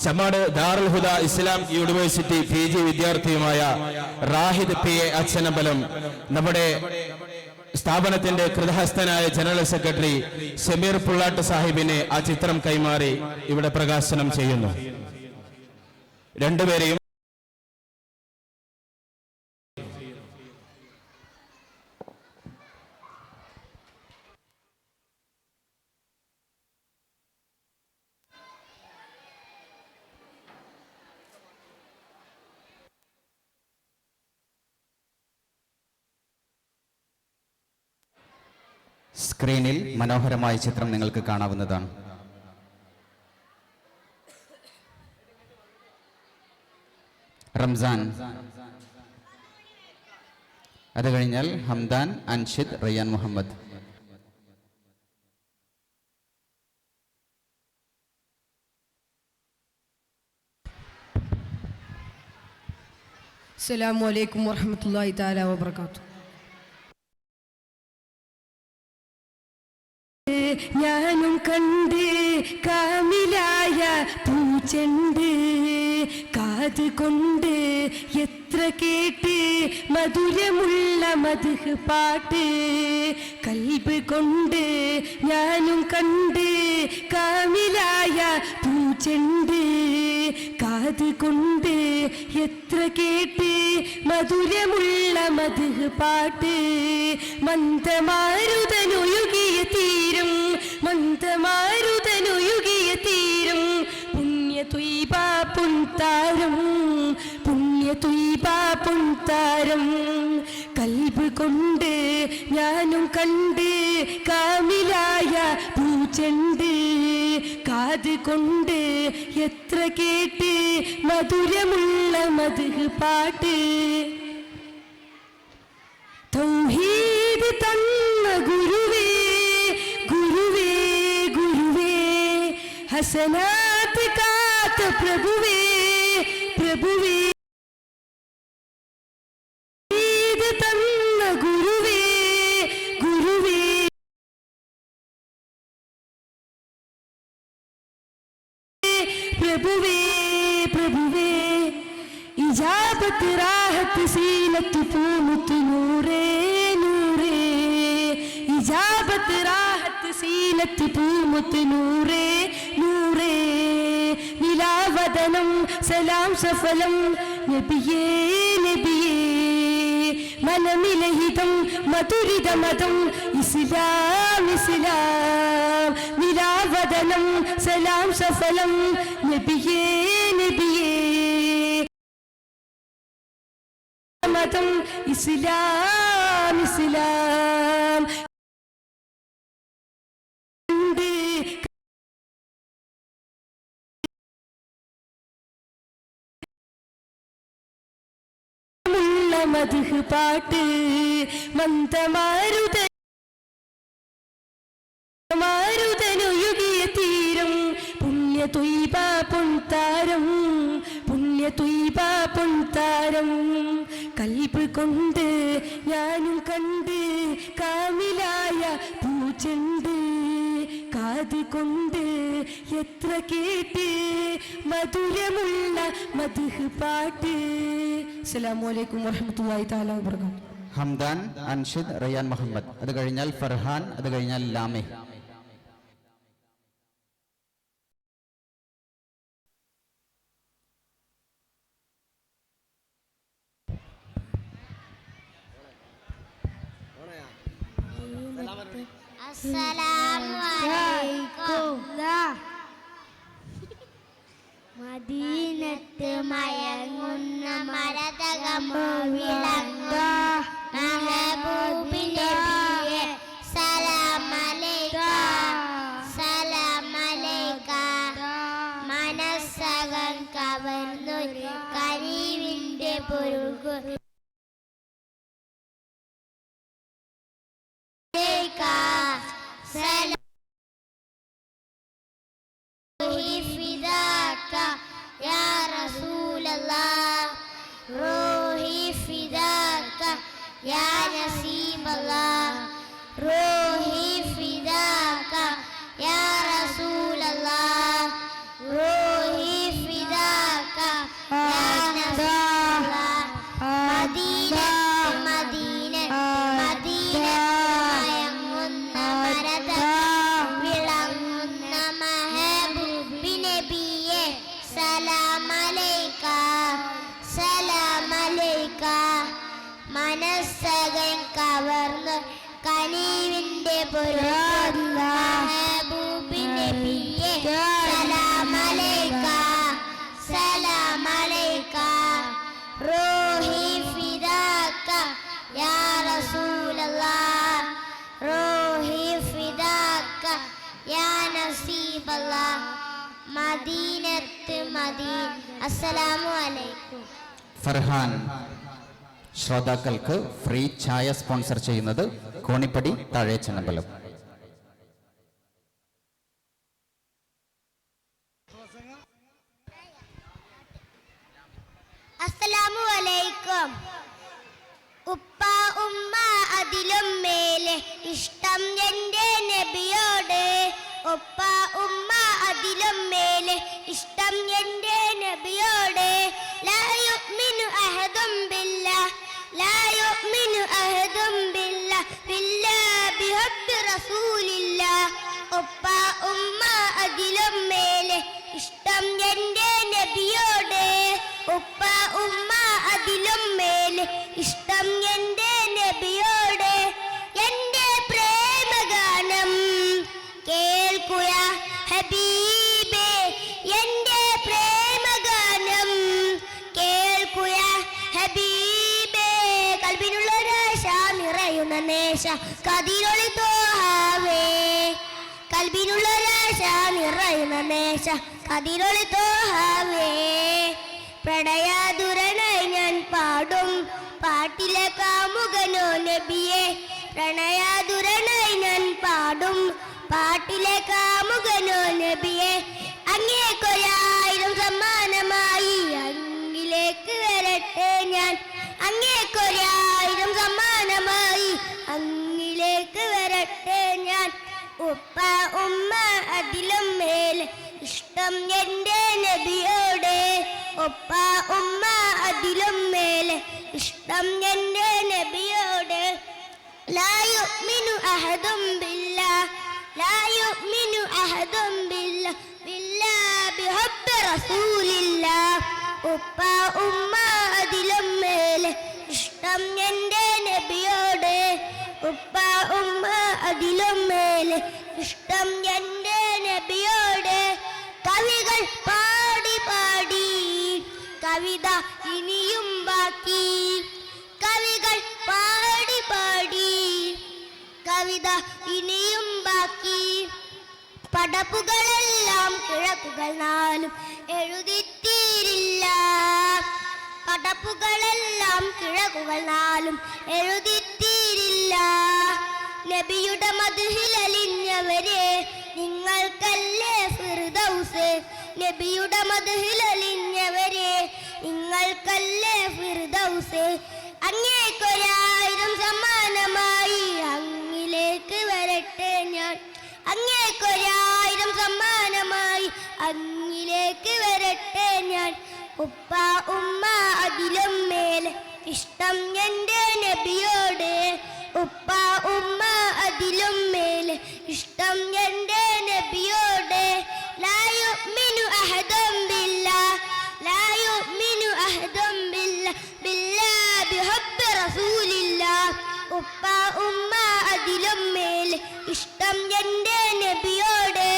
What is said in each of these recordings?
Chemmad Darul Huda Islam university PG വിദ്യാർത്ഥിയുമായ Rahid PA Achanambalam നമ്മുടെ സ്ഥാപനത്തിന്റെ കൃതഹസ്തനായ ജനറൽ സെക്രട്ടറി ഷമീർ പുള്ളാട്ട് സാഹിബിനെ ആ ചിത്രം കൈമാറി ഇവിടെ പ്രകാശനം ചെയ്യുന്നു. രണ്ടുപേരെയും സ്ക്രീനിൽ മനോഹരമായ ചിത്രം നിങ്ങൾക്ക് കാണാവുന്നതാണ്. റംസാൻ, അത് കഴിഞ്ഞാൽ ഹംദാൻ, അൻഷിദ്, റയ്യാൻ മുഹമ്മദ്. അസ്സലാമു അലൈക്കും വറഹ്മത്തുള്ളാഹി തആല വബറകാതുഹു. ഞാനും കണ്ട് കാമിലായ പൂച്ചെണ്ട്, കാത് കൊണ്ട് എത്ര കേട്ട് മധുരമുള്ള മധുഹ് പാട്ട്, കൽബ് കൊണ്ട് ഞാനും കണ്ട് കാമിലായ പൂച്ചെണ്ട്, കാത് കൊണ്ട് എത്ര കേട്ട് മധുരമുള്ള മധുഹ് പാട്ട്, മന്ദമാരുതനൊഴുകിയ തീരും, മന്ദമാരുതനൊഴുകിയ തീരും, പുണ്യ ത്വയ്ബ പുൻതാരം, പുണ്യ ത്വയ്ബ പുൻതാരം, കൽബ് കൊണ്ട് ഞാനും കണ്ട് കാമിലായ പൂച്ചെണ്ട്, കാത് കൊണ്ട് എത്ര കേട്ട് മധുരമുള്ള മധുഹ് പാട്ട്, തൗഹീദ് തന്ന ഗുരുവേ ഗുരുവേ ഗുരുവേ, ഹസനാത്ത് കാത്ത പ്രഭുവേ പ്രഭുവേ, തൗഹീദ് തന്ന ഗുരുവേ ഗുരുവേ, പ്രഭുവേ പ്രഭുവേ, ഇജാബത്ത് റാഹത്ത് സീനത്ത് പൂമുത്ത് നൂറേ നൂറേ, ഇജാബത്ത് റാഹത്ത് സീനത്ത് പൂമുത്ത് നൂറേ നൂറേ, നിലാവദനം സലാം സഫലം നബിയേ നബിയേ, മനമിലഹിതം മധുരിത മതം ഇസ്ലാം ഇസ്ലാം, നിലാവദനം സലാം സഫലം നബിയേ നബിയേ, മതം ഇസ്ലാം ഇസ്ലാം, മധുഹ് പാട്ട്, മന്ദമാരുതനൊഴുകിയ തീരം, പുണ്യ ത്വയ്ബ പുൻതാരം, പുണ്യ ത്വയ്ബ പുൻതാരം, കൽബ് കൊണ്ട് ഞാനും കണ്ട് കാമിലായ പൂച്ചെണ്ട്, കാത് കൊണ്ട് എത്ര കേട്ട് മധുരമുള്ള മധുഹ് പാട്ട്. അസ്സലാമു അലൈക്കും വറഹ്മത്തുള്ളാഹി തആല വബറകാതുഹു. ഹംദാൻ, അൻഷിദ്, റയ്യാൻ മുഹമ്മദ്, അത് കഴിഞ്ഞാൽ ഫർഹാൻ, അത് കഴിഞ്ഞാൽ ലാമെ. മദീനത്ത് മയങ്ങുന്ന മരതകമോ വിളങ്ങ മെഹബൂബിന്റെ നബിയേ സലാം അലൈക സലാം അലൈക, മനസ്സകം കവർന്നൊരു കരീവിന്റെ പൊരുകു സലാം يا رسول الله، روحي فداك يا نسيم الله، روحي فداك يا رسول الله، روحي കവർന്ന് കനീവിന്റെ പൊരുബൂബിന്റെ പിയെ സലാമലൈക സലാമലൈക റൂഹി ഫിദാക യാ റസൂലല്ലാഹ് റൂഹി ഫിദാക യാ നസീബല്ലാഹ് മദീനത്ത് മദീന. അസ്സലാമു അലൈക്കും. ഫർഹാൻ ശ്രോതാക്കൾക്ക് ഫ്രീ ചായ സ്പോൺസർ ചെയ്യുന്നത് കോണിപ്പടി താഴേച്ചനമ്പലം. അസ്സലാമു അലൈക്കും. ഉപ്പ ഉമ്മ അതിലും മേലെ ഇഷ്ടം എൻ്റെ നബിയോട്. ഉപ്പ ഉമ്മ അതിലും മേലെ ഇഷ്ടം എൻ്റെ നബിയോട്. ലാ യുഅ്മിനു അഹദും ബില്ലാഹ് ലാ യുഅ്മിനു അഹദും ബില്ലാഹ് ബില്ലാഹ് ബിഹബ്ബി റസൂലില്ലാഹ്. ഉപ്പ ഉമ്മ അതിലും മേലെ ഇഷ്ടം എൻ്റെ നബിയോട്. ഉപ്പ ഉമ്മ അതിലും മേലെ ഇഷ്ടം എൻ്റെ നബിയോട്. എൻ്റെ പ്രേമഗാനം കേൾക്കുക ഹബീബേ. എൻ്റെ പ്രേമഗാനം കേൾക്കുക ഹബീബേ. കൽബിനുള്ളൊരാശ നിറയുന്ന നേശ കതിരൊളി തോഹാവേ. കൽബിനുള്ളൊരാശ നിറയുന്ന നേശ കതിരൊളി തോഹാവേ. പ്രണയാതുരനായി ഞാൻ പാടും പാട്ടിലെ കാമുകനോ നബിയെ. പ്രണയാതുരനായി ഞാൻ പാടും പാട്ടിലെ കാമുകനോ നബിയെ. അങ്ങേക്കൊരായിരം സമ്മാനമായി അങ്ങിലേക്ക് വരട്ടെ ഞാൻ. അങ്ങേക്കൊരായിരം സമ്മാനമായി അങ്ങിലേക്ക് വരട്ടെ ഞാൻ. ഉപ്പ ഉമ്മ അതിലും മേലെ ഇഷ്ടം എൻ്റെ നബിയോട്. ഉപ്പ ഉമ്മ അതിലും മേലെ ഇഷ്ടം എൻ്റെ നബിയോട്. ലാ യുഅ്മിനു അഹദും ബില്ലാഹ് ലാ യുഅ്മിനു അഹദും ബില്ലാഹ് ബില്ലാഹ് ബിഹബ്ബി റസൂലില്ലാഹ്. ഉപ്പ ഉമ്മ അതിലും മേലെ ഇഷ്ടം എൻ്റെ നബിയോട്. ഉപ്പ ഉമ്മ അതിലും മേലെ ഇഷ്ടം എൻ്റെ നബിയോട്. കവികൾ പാടി പാടി കവിത ഇനിയും ബാക്കി. കവികൾ പാടി പാടി കവിത ഇനിയും ബാക്കി. പടപ്പുകളെല്ലാം കിഴക്കുകൾ നാലും എഴുതിത്തീരില്ല. പടപ്പുകളെല്ലാം കിഴക്കുകൾ നാലും എഴുതിത്തീരില്ല. നബിയുടെ മദ്ഹിലലിഞ്ഞവരെ നിങ്ങൾക്കല്ലേ ഫിർദൗസ്. നബിയുടെ മദ്ഹിലലിഞ്ഞവരെ നിങ്ങൾക്കല്ലേ ഫിർദൗസ്. അങ്ങേക്കൊരായിരം സമ്മാനമായി അങ്ങിലേക്ക് വരട്ടെ ഞാൻ. അങ്ങേക്കൊരായിരം സമ്മാനമായി അങ്ങിലേക്ക് വരട്ടെ ഞാൻ. ഉപ്പ ഉമ്മ അതിലും മേലെ ഇഷ്ടം എൻ്റെ നബിയോട്. ഉപ്പ ഉമ്മ അതിലും മേലെ ഇഷ്ടം എൻ്റെ നബിയോട്. ലാ യുഅ്മിനു അഹദും ബില്ലാഹ് ലാ യുഅ്മിനു അഹദും ബില്ലാഹ് ബില്ലാഹ് ബിഹബ്ബി റസൂലില്ലാഹ്. ഉപ്പ ഉമ്മ അതിലും മേലെ ഇഷ്ടം എൻ്റെ നബിയോട്.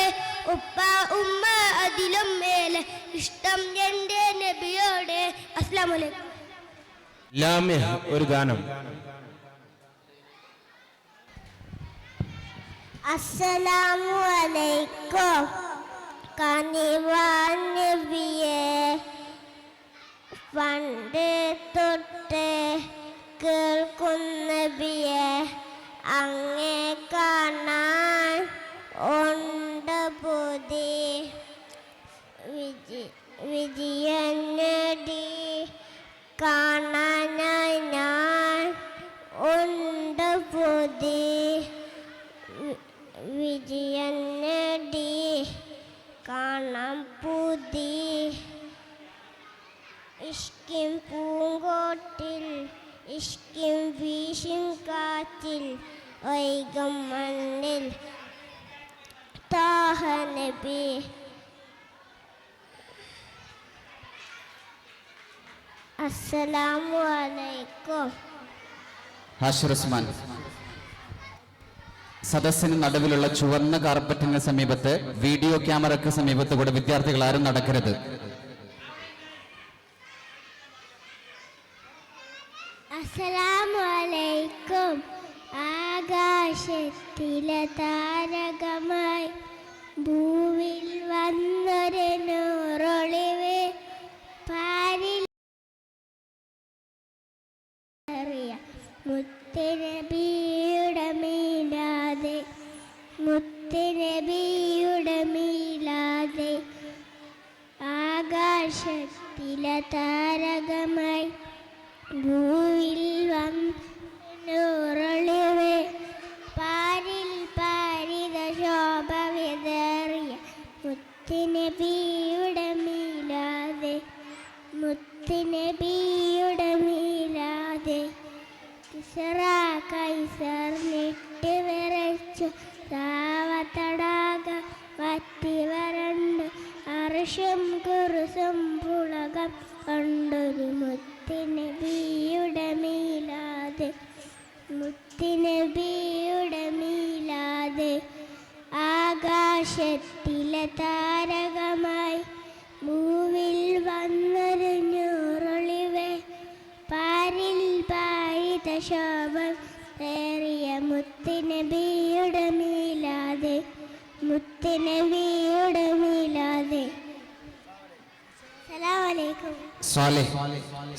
ഉപ്പ ഉമ്മ അതിലും മേലെ ഇഷ്ടം എൻ്റെ നബിയോട്. അസ്സലാമു അലൈക്കും. ലാമ്യ ഒരു ഗാനം. അസ്സലാമു അലൈക്കും. കനിവാൻ നബിയെ പണ്ട് തൊട്ട് കേൾക്കുന്ന നബിയെ. അങ്ങേ കാണാൻ ഉണ്ട് പുതി വിജയൻ നേടി. കാണാനായി ഞാൻ ഉണ്ട് പുതി വിജയൻ നേടി. കാണാൻ പുതി ഇഷ്കിൻ പൂങ്കോട്ടിൽ ഇഷ്കിൻ വീശിൻ കാറ്റിൽ വൈകം മണ്ണിൽ താഹ നബി. അസ്സലാമു അലൈക്കും. ഹാഷിർ ഉസ്മാൻ. സദസ്സിന് നടുവിലുള്ള ചുവന്ന കാർപ്പറ്റിന് സമീപത്ത് വീഡിയോ ക്യാമറയ്ക്ക് സമീപത്ത് കൂടെ വിദ്യാർത്ഥികൾ ആരും നടക്കരുത്. അസ്സലാമു അലൈക്കും. ആകാശത്തിലെ താരകമായി ഭൂവിൽ വന്നൊരു നൂറൊളിവ് പാരിൽ മുത്തുനബിയുടെ മീലാദ് മുത്തുനബിയുടെ മീലാദ് ആകാശത്തിലെ താരകമായി ഭൂവിൽ വന്നൊളിവ് പാരിൽ പാരിത ശോഭ വിതറിയ മുത്തുനബിയുടെ മീലാദ് മുത്തുനബിയുടെ മീലാദ് കിസ്റ കൈസർ നെട്ട് വിറച്ചു താവത്തടാക വറ്റി വരണ്ട് അർശം കുറുസും പുളകം കണ്ടൊരു മുത്തുനബിയുടെ മീലാദ് മുത്തുനബിയുടെ മീലാദ് ആകാശത്തിലെ താരകമായി ഭൂവിൽ വന്നൊരു നൂറൊളിവ് പാരിൽ പാരിത ശോഭം ഏറിയ മുത്തുനബിയുടെ മീലാദ് മുത്തുനബിയുടെ മീലാദ്. അസ്സലാമു അലൈക്കും. സ്വാലിഹ്.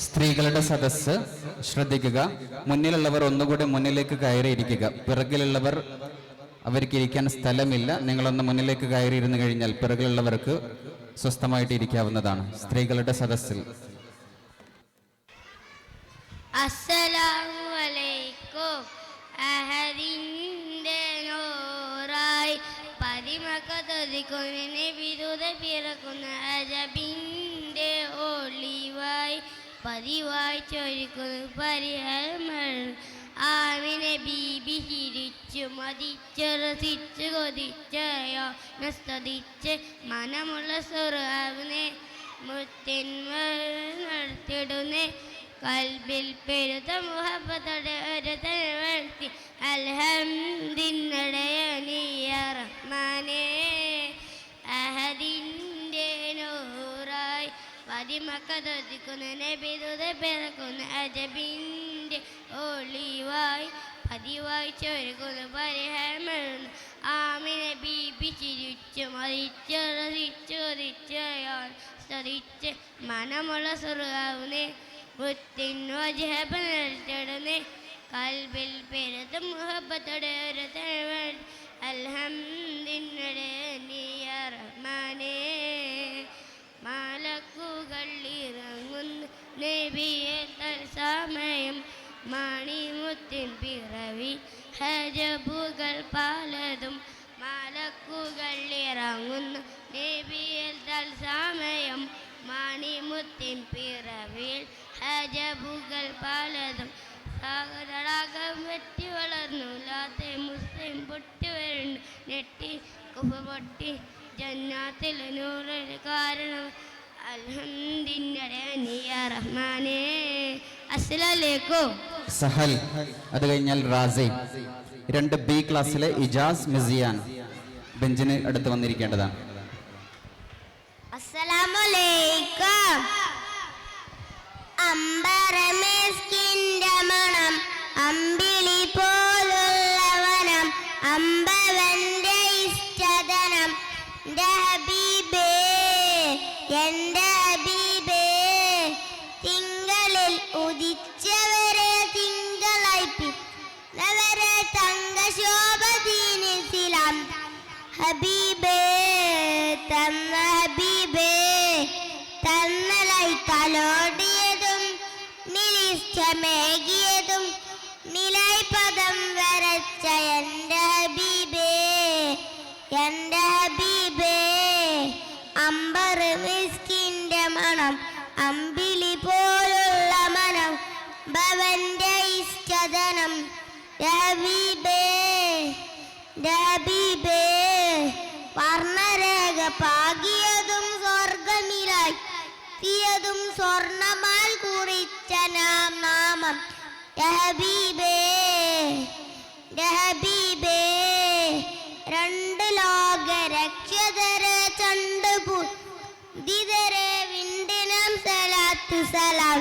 സ്ത്രീകളുടെ സദസ്സ് ശ്രദ്ധിക്കുക. മുന്നിലുള്ളവർ ഒന്നുകൂടി മുന്നിലേക്ക് കയറിയിരിക്കുക. പിറകിലുള്ളവർ അവർക്ക് ഇരിക്കാൻ സ്ഥലമില്ല. നിങ്ങളൊന്ന് മുന്നിലേക്ക് കയറിയിരുന്നു കഴിഞ്ഞാൽ പിറകിലുള്ളവർക്ക് സ്വസ്ഥമായിട്ട് ഇരിക്കാവുന്നതാണ്. സ്ത്രീകളുടെ സദസ്സിൽ അസ്സലാമു അലൈക്കും. അഹദിന്റെ നൂറായി പതിമക്കതൊതിക്കുന്ന വിരുദ പിറക്കുന്ന അജബിന്റെ ഒളിവായി പതിവായി ചൊരിക്കുന്നു പരിഹരങ്ങൾ ആമിനെ ബീബി ചിരിച്ചു മതിച്ചു രസിച്ചു കൊതിച്ചയോ നസ്തതിച്ച് മനമുള്ള സുറാവിനെ മുത്തിൻവടുത്തിടുന്നേ കൽബിൽ പെരുത്ത മുഹബത്തോടെ ഒരു തലവർത്തി അൽഹംദിന്നടയനിയ റഹ്മാനേ അഹദിൻ്റെ നൂറായി പതിമക്കതൊതിക്കുന്ന നബിദൂത പിറക്കുന്ന അജബിൻ്റെ ഒളിവായി പതിവായി ചൊരുക്കുന്ന പരിഹരമെന്ന് ആമിനെ ബീബി ചിരിച്ചു മതിച്ചു രസിച്ചു കൊതിച്ചയാൾ സ്തുതിച്ച് മനമുള്ള സുറാവിനെ മുത്തിൻ വജഹബിനെ കൽബിൽ പെരുത്ത മുഹബത്തോടെ ഒരു തലവർ അൽഹംദിന്നടയനിയ റഹ്മാനേ മാലക്കുകൾ ഇറങ്ങുന്ന നബിയെ തത്സമയം മണിമുത്തിൻ പിറവി ഹജബുകൾ പലതും മാലക്കുകൾ ഇറങ്ങുന്ന നബിയെ തത്സമയം മണിമുത്തിൻ പിറവിൽ ഹജബുകൾ പലതും സാഗതടാകം വെട്ടി വളർന്നു ലാത്തെ മുസ്ലിം പൊട്ടി വരുന്നു നെട്ടി കുഫ പൊട്ടി ജന്നാത്തിൽ നൂറിന് കാരണം അൽഹംദിന്നടയനിയ റഹ്മാനേ. അസ്സലാമു അലൈക്കും. സഹൽ. അത് കഴിഞ്ഞാൽ റാസി. 2B ക്ലാസ്സിലെ ഇജാസ് മിസിയാൻ ബെഞ്ചിന് അടുത്ത് വന്നിരിക്കേണ്ടതാണ്. അസ്സലാമു അലൈക്കും. അമ്പരമേസ്കിന്റെ മണം അമ്പിളി പോലുള്ള വനം അമ്പവന്റെ ഇഷ്ടദനം എൻ്റെ ഹബീബേ എൻ്റെ ഹബീബേ തിങ്കളിൽ ഉദിച്ചവരെ തിങ്കളായി പിന്നവരെ തങ്കശോഭ ദീനിസിലാം ഹബീബേ തന്ന ഹബീബേ തന്നലായി തലോടിയതും നിലിഷ്ടമേകിയതും നിലായി പദം വരച്ച എൻ്റെ ഹബീബേ എൻ്റെ ഹബീബേ അമ്പർ മിസ്കിൻ്റെ മണം അമ്പിളി പോലുള്ള മനം ഭവന്റെ ഇഷ്ടദനം ഹബീബേ ഹബീബേ വർണ്ണരേഖ പാകിയതും സ്വർഗമിലായി തീയതും സ്വർണമാൽ കുറിച്ച നാമം യാ ഹബീബേ യാ ഹബീബേ രണ്ട് ലോക രക്ഷതരെ ചണ്ടുപുതിതരെ വിണ്ടിനം സലാത്തു സലാം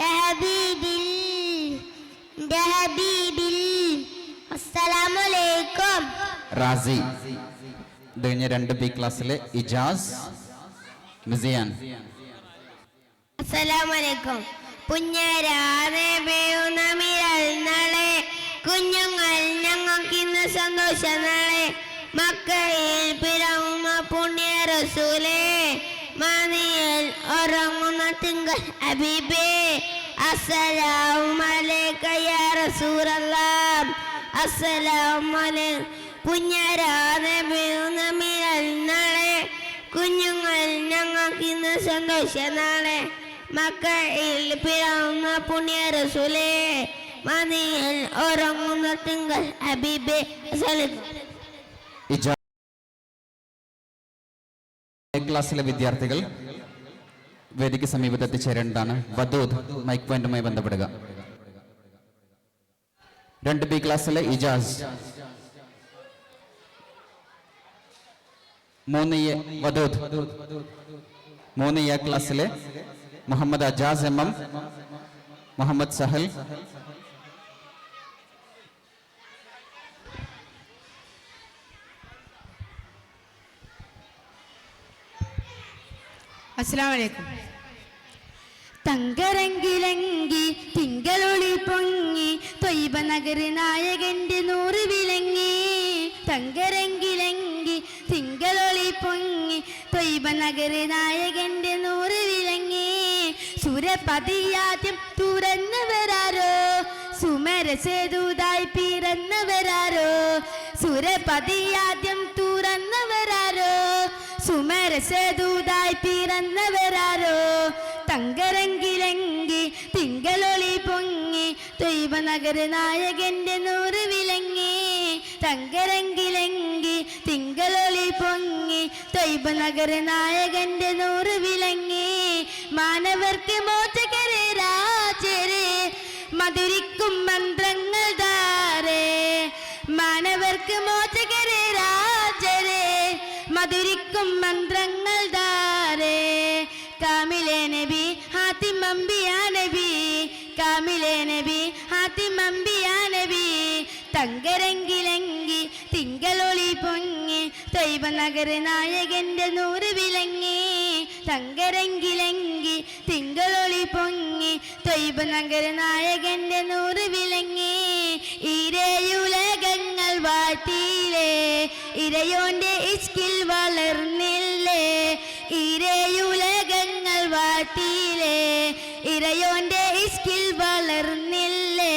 യാ ഹബീബിൽ യാ ഹബീബിൽ. അസ്സലാമു അലൈക്കും. റാസി. ഇത് കഴിഞ്ഞ 2B ക്ലാസ്സിലെ ഇജാസ്, മിസിയാൻ. അസ്സലാമു അലൈക്കും. പുഞ്ഞരാതെ പേയുന്ന മിരൽ നാളെ കുഞ്ഞുങ്ങൾ ഞങ്ങൾക്കിന്ന് സന്തോഷ നാളെ മക്കയിൽ പിറന്ന പുണ്യ റസൂലേ മദിയിൽ ഉറങ്ങുന്ന തിങ്കൾ ഹബീബേ അസ്സലാമു അലൈക യാ റസൂലല്ലാഹ് അസ്സലാമു അലൈക്കും. പുഞ്ഞരാതെ പേയുന്ന മിരൽ നാളെ കുഞ്ഞുങ്ങൾ ഞങ്ങൾക്കിന്ന് സന്തോഷ നാളെ മക്കയിൽ പിറന്ന പുണ്യ റസൂലേ മദിയിൽ ഉറങ്ങുന്ന തിങ്കൾ ഹബീബേ ഇജാസ്. ക്ലാസ്സിലെ വിദ്യാർത്ഥികൾ വേദിക്ക് സമീപത്ത് എത്തിച്ചേരേണ്ടതാണ്. വദൂദ് മൈക്ക് പോയിന്റുമായി ബന്ധപ്പെടുക. 2B ക്ലാസ്സിലെ ഇജാസ്. 3A വദൂദ്. 3A ക്ലാസ്സിലെ മുഹമ്മദ് അജാസ് MM, മുഹമ്മദ് സഹൽ. അസ്സലാമു അലൈക്കും. തങ്കരങ്കിലങ്കി തിങ്കളൊളി പൊങ്ങി ത്വയ്ബ നഗര നായകന്റെ നൂറ് വിലങ്ങി. തങ്കരങ്കിലങ്കി തിങ്കളൊളി പൊങ്ങി ത്വയ്ബ നഗര നായകന്റെ നൂറ് വിലങ്ങി. സുരപതിയാദ്യം തുറന്നവരാരോ സുമരസേതുതായി പിറന്നവരാരോ. സുരപതിയാദ്യം തുറന്നവരാരോ സുമരസേതുതായി പിറന്നവരാരോ. തങ്കരങ്കിലങ്കി തിങ്കളൊളി പൊങ്ങി ത്വയ്ബ നഗര നായകന്റെ നൂറ് വിലങ്ങി. തങ്കരങ്കിലങ്കി തിങ്കളൊളി പൊങ്ങി ത്വയ്ബ നഗര നായകന്റെ നൂറ് വിലങ്ങി. മാനവർക്ക് മോചകരെ രാജരെ മധുരിക്കും മന്ത്രങ്ങൾ ധാരേ. മാനവർക്ക് മോചകരെ രാജരെ മധുരിക്കും മന്ത്രങ്ങൾ ധാരേ. കാമിലെ നബി ഹാത്തിം അംബിയാ നബി കാമിലെ നബി ഹാത്തിം അംബിയാ നബി. തങ്കരങ്കിലങ്കി തിങ്കളൊളി പൊങ്ങി ത്വയ്ബ നഗര നായകന്റെ നൂറ് വിലങ്ങി. തങ്കരങ്കിലങ്കി തിങ്കളൊളി പൊങ്ങി ത്വയ്ബ നഗര നായകന്റെ നൂറ് വിലങ്ങി. ഇരയുലകങ്ങൾ വാഴ്ത്തിയില്ലേ ഇരയോന്റെ ഇഷ്കിൽ വളർന്നില്ലേ. ഇരയുലകങ്ങൾ വാഴ്ത്തിയില്ലേ ഇരയോന്റെ ഇഷ്കിൽ വളർന്നില്ലേ.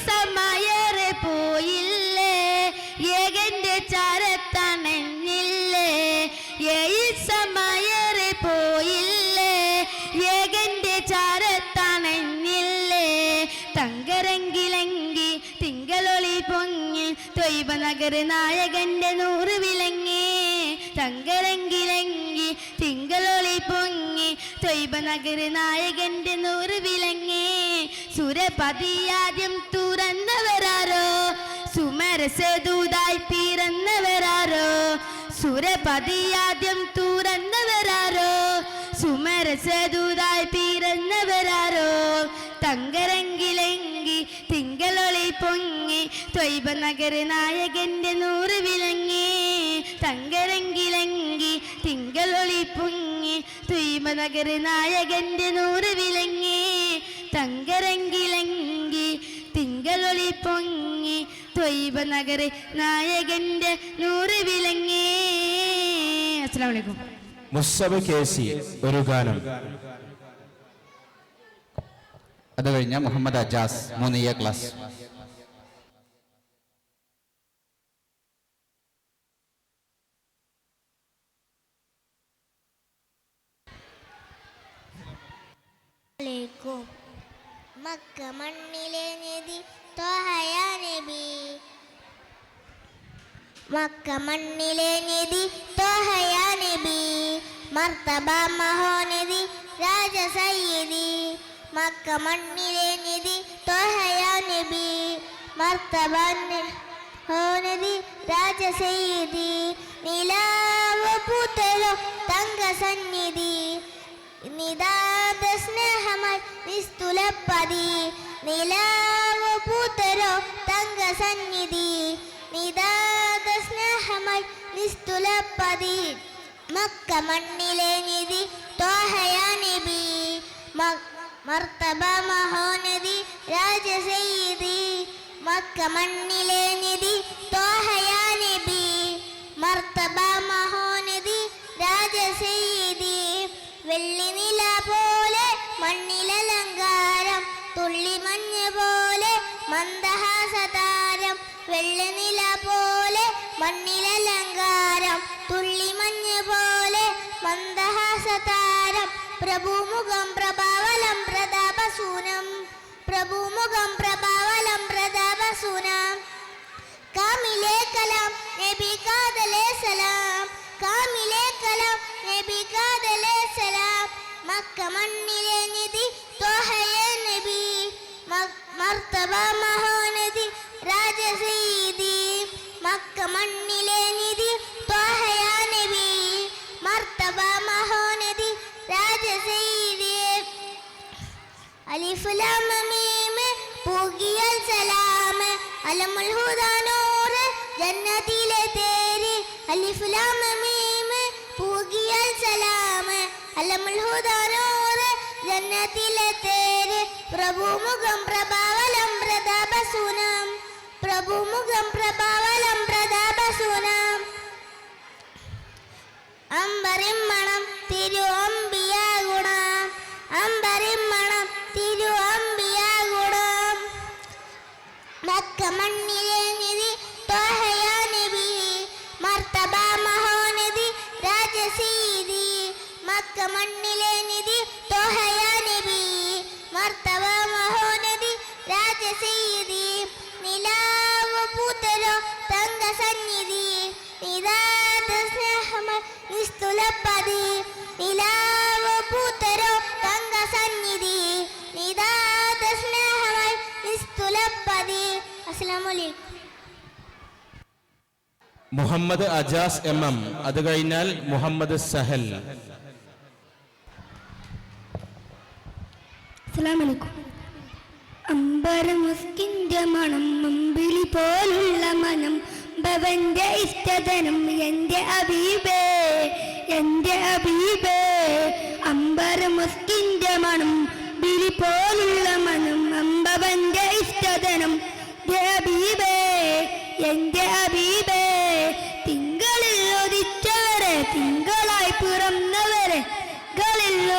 സമയറെ പോയില്ലേ ഏകന്റെ ചാരത്തണഞ്ഞില്ലേ. സമയറെ പോയില്ലേ ഏകന്റെ ചാരത്തണഞ്ഞില്ലേ. തങ്കരങ്കിലങ്കി തിങ്കളൊളി പൊങ്ങി ത്വയ്ബ നഗര നായകന്റെ നൂറ് വിലങ്ങി. തങ്കരങ്കിലങ്കി തിങ്കളൊളി പൊങ്ങി ത്വയ്ബ നഗര നായകന്റെ നൂറ് വിലങ്ങി. സുരപതിയാദ്യം തുറന്നവരാരോ സുമരസദൂതായി പിറന്നവരാരോ. സുരപതിയാദ്യം തുറന്നവരാരോ സുമരസദൂതായി പിറന്നവരാരോ. തങ്കരങ്കിലങ്കി തിങ്കളൊളി പൊങ്ങി ത്വയ്ബ നഗര നായകന്റെ നൂറ് വിലങ്ങി. തങ്കരങ്കിലങ്കി തിങ്കളൊളി പൊങ്ങി ത്വയ്ബ നഗര നായകന്റെ നൂറ് വിലങ്ങി. തങ്കരങ്കിലങ്കി തിങ്കളൊളി പൊങ്ങി ത്വയ്ബ നഗര നായകന്റെ നൂറ് വിലങ്ങി. അസ്സലാമു അലൈക്കും. മുസ്സബ് കേസി ഒരു ഗാനം. അത് കഴിഞ്ഞ Muhammad Ajaz 3A class. Mecca മണ്ണിലെ നിധി ത്വഹയാ നബി. മക്ക മണ്ണിലെ നിധി ത്വഹയാ നബി. മർത്തബ മഹോനിധി രാജ സയ്യിദി. മക്ക മണ്ണിലെ നിധി ത്വഹയാ നബി മർത്തബൻ ഹോനദി രാജസയ്യിദി നിലാവ് പൂത്തലോ തങ്ക സന്നിധി നിദാത സ്നേഹമായി നിസ്തുലപ്പതി നിലാവ് പൂത്തലോ തങ്ക സന്നിധി നിദാത സ്നേഹമായി നിസ്തുലപ്പതി മക്ക മണ്ണിലെ നിധി ത്വഹയാ നബി മർത്തബ മഹോനദി രാജസയ്യിദി മക്ക മണ്ണിലെ നിധി ത്വഹയാ നബി മർത്തബ മഹോനദി രാജസയ്യിദി വെള്ളി നില പോലെ മണ്ണിലലങ്കാരം തുള്ളി മഞ്ഞ് പോലെ മന്ദഹാസതാരം വെള്ളി നില പോലെ മണ്ണിലലങ്കാരം തുള്ളി മഞ്ഞ് പോലെ മന്ദഹാസതാരം പ്രഭുമുഖം പ്രഭാവലം പ്രതാപസൂനം പ്രഭുമുഖം പ്രഭാവലം പ്രതാപസൂനം കാമിലെ കലാം നബി കാതലേ സലാം കാമിലെ കലാം നബി കാതലേ സലാം മക്ക മണ്ണിലെ നിധി ത്വഹയാ നബി മർത്തബ മഹോനദി രാജസയ്യിദി മക്ക മണ്ണിലെ നിധി ത്വഹയാ നബി മർത്തബ മഹോനദി രാജസയ്യിദി അലിഫ് ലാം മീം പൂകിയൽ സലാം അലമുൽ ഹുദാ നൂർ ജന്നത്തിലെ തേര് അലിഫ് ലാം മീം പൂകിയൽ സലാം അലമുൽ ഹുദാ നൂർ ജന്നത്തിലെ തേര് പ്രഭുമുഖം പ്രഭാവലം പ്രതാപസൂനം പ്രഭുമുഖം പ്രഭാവലം പ്രതാപസൂനം അമ്പരിമ്മണം തിരു അമ്പിയ ഗുണം അമ്പരിമ്മണം തിരു അമ്പിയ ഗുണം മക്ക മണ്ണിലെ നിധി ത്വഹയാ നബി മർത്തബ മഹോനദി രാജസയ്യിദി മക്ക മണ്ണിലെ നിധി ത്വഹയാ നബി മർത്തബ മഹോനദി രാജസയ്യിദി നിലാവ് പൂത്തലോ തങ്ക സന്നിധി നിദാത സ്നേഹമായി നിസ്തുലപ്പതി നിലാവ് പൂത്തലോ തങ്ക സന്നിധി നിദാത സ്നേഹമായി നിസ്തുലപ്പതി. അസ്സലാമു അലൈക്കും. മുഹമ്മദ് അജാസ് MM, അത് കഴിഞ്ഞാൽ മുഹമ്മദ് സഹൽ. അസ്സലാമലൈക്കും. അമ്പരമുസ്കിന്റെ മണം അമ്പിളി പോലുള്ള മനം ഭവന്റെ ഇഷ്ടധനം എൻ്റെ അബീബേ എൻ്റെ അബീബേ അമ്പരമുസ്കിന്റെ മണം ബിളി പോലുള്ള മനം അമ്പവന്റെ ഇഷ്ടധനം അബീബേ എൻ്റെ അബീബേ തിങ്കളിൽ ഒതിച്ചവരെ തിങ്കളായി പിറന്നവരെ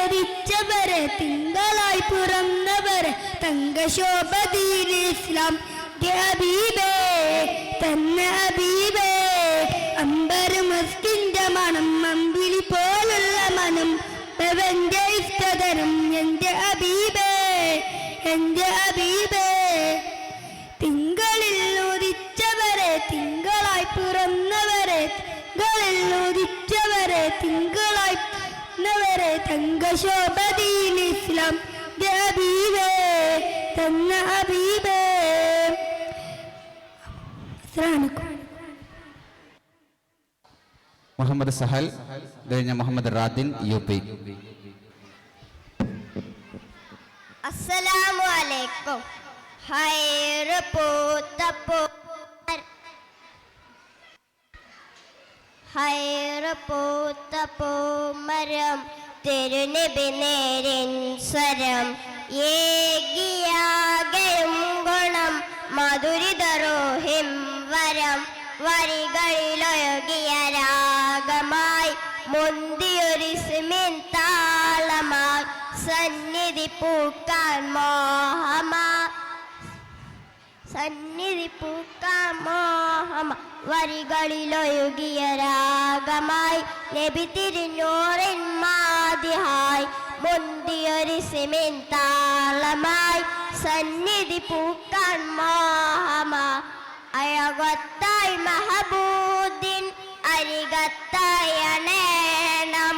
ൊതിച്ചവരെ തിങ്കളായി പിറന്നവരെ തങ്കശോഭദീൻ ഇസ്ലാം ഹബീബേ തന്ന ഹബീബേ അമ്പരമുസ്കിന്റെ മണം അമ്പിളി പോലുള്ള മനം അവന്റെ ഇഷ്ടതരം എൻ്റെ ഹബീബേ എൻ്റെ ഹബീബേ തിങ്കളിൽ ഉദിച്ചവരെ തിങ്കളായി പിറന്നവരെ തിങ്കളിൽ ഉദിച്ചവരെ തിങ്കളായി നവരെ തങ്കശോഭദീൻ ഇസ്ലാം ഹബീബേ തന്ന ഹബീബേ. മുഹമ്മദ് സഹൽ, കഴിഞ്ഞ മുഹമ്മദ് റാദിൻ UP. അസ്സലാമു അലൈക്കും. ഹൈർ പൂത്തപ്പൂ ഹൈർ പൂത്തപ്പൂ മരം തിരുനബി നേരിൻ സ്വരം ഏകിയാകയും ഗുണം മധുരിതരോഹിം വരം വരികളിലൊഴുകിയ രാഗമായി മുന്തിയൊരു സിമിൻ താളമായി സന്നിധി പൂക്കാൻ മോഹമാ സന്നിധി പൂക്കാൻ മോഹമ വരികളിലൊഴുകിയ രാഗമായി നബി തിരുനൂറിൻ മാതിഹായി മുന്തിയൊരു സിമിൻ താളമായി സന്നിധി പൂക്കാൻ മോഹമ അഴകൊത്തായി മഹബൂദിൻ അരികത്തായി അണേണം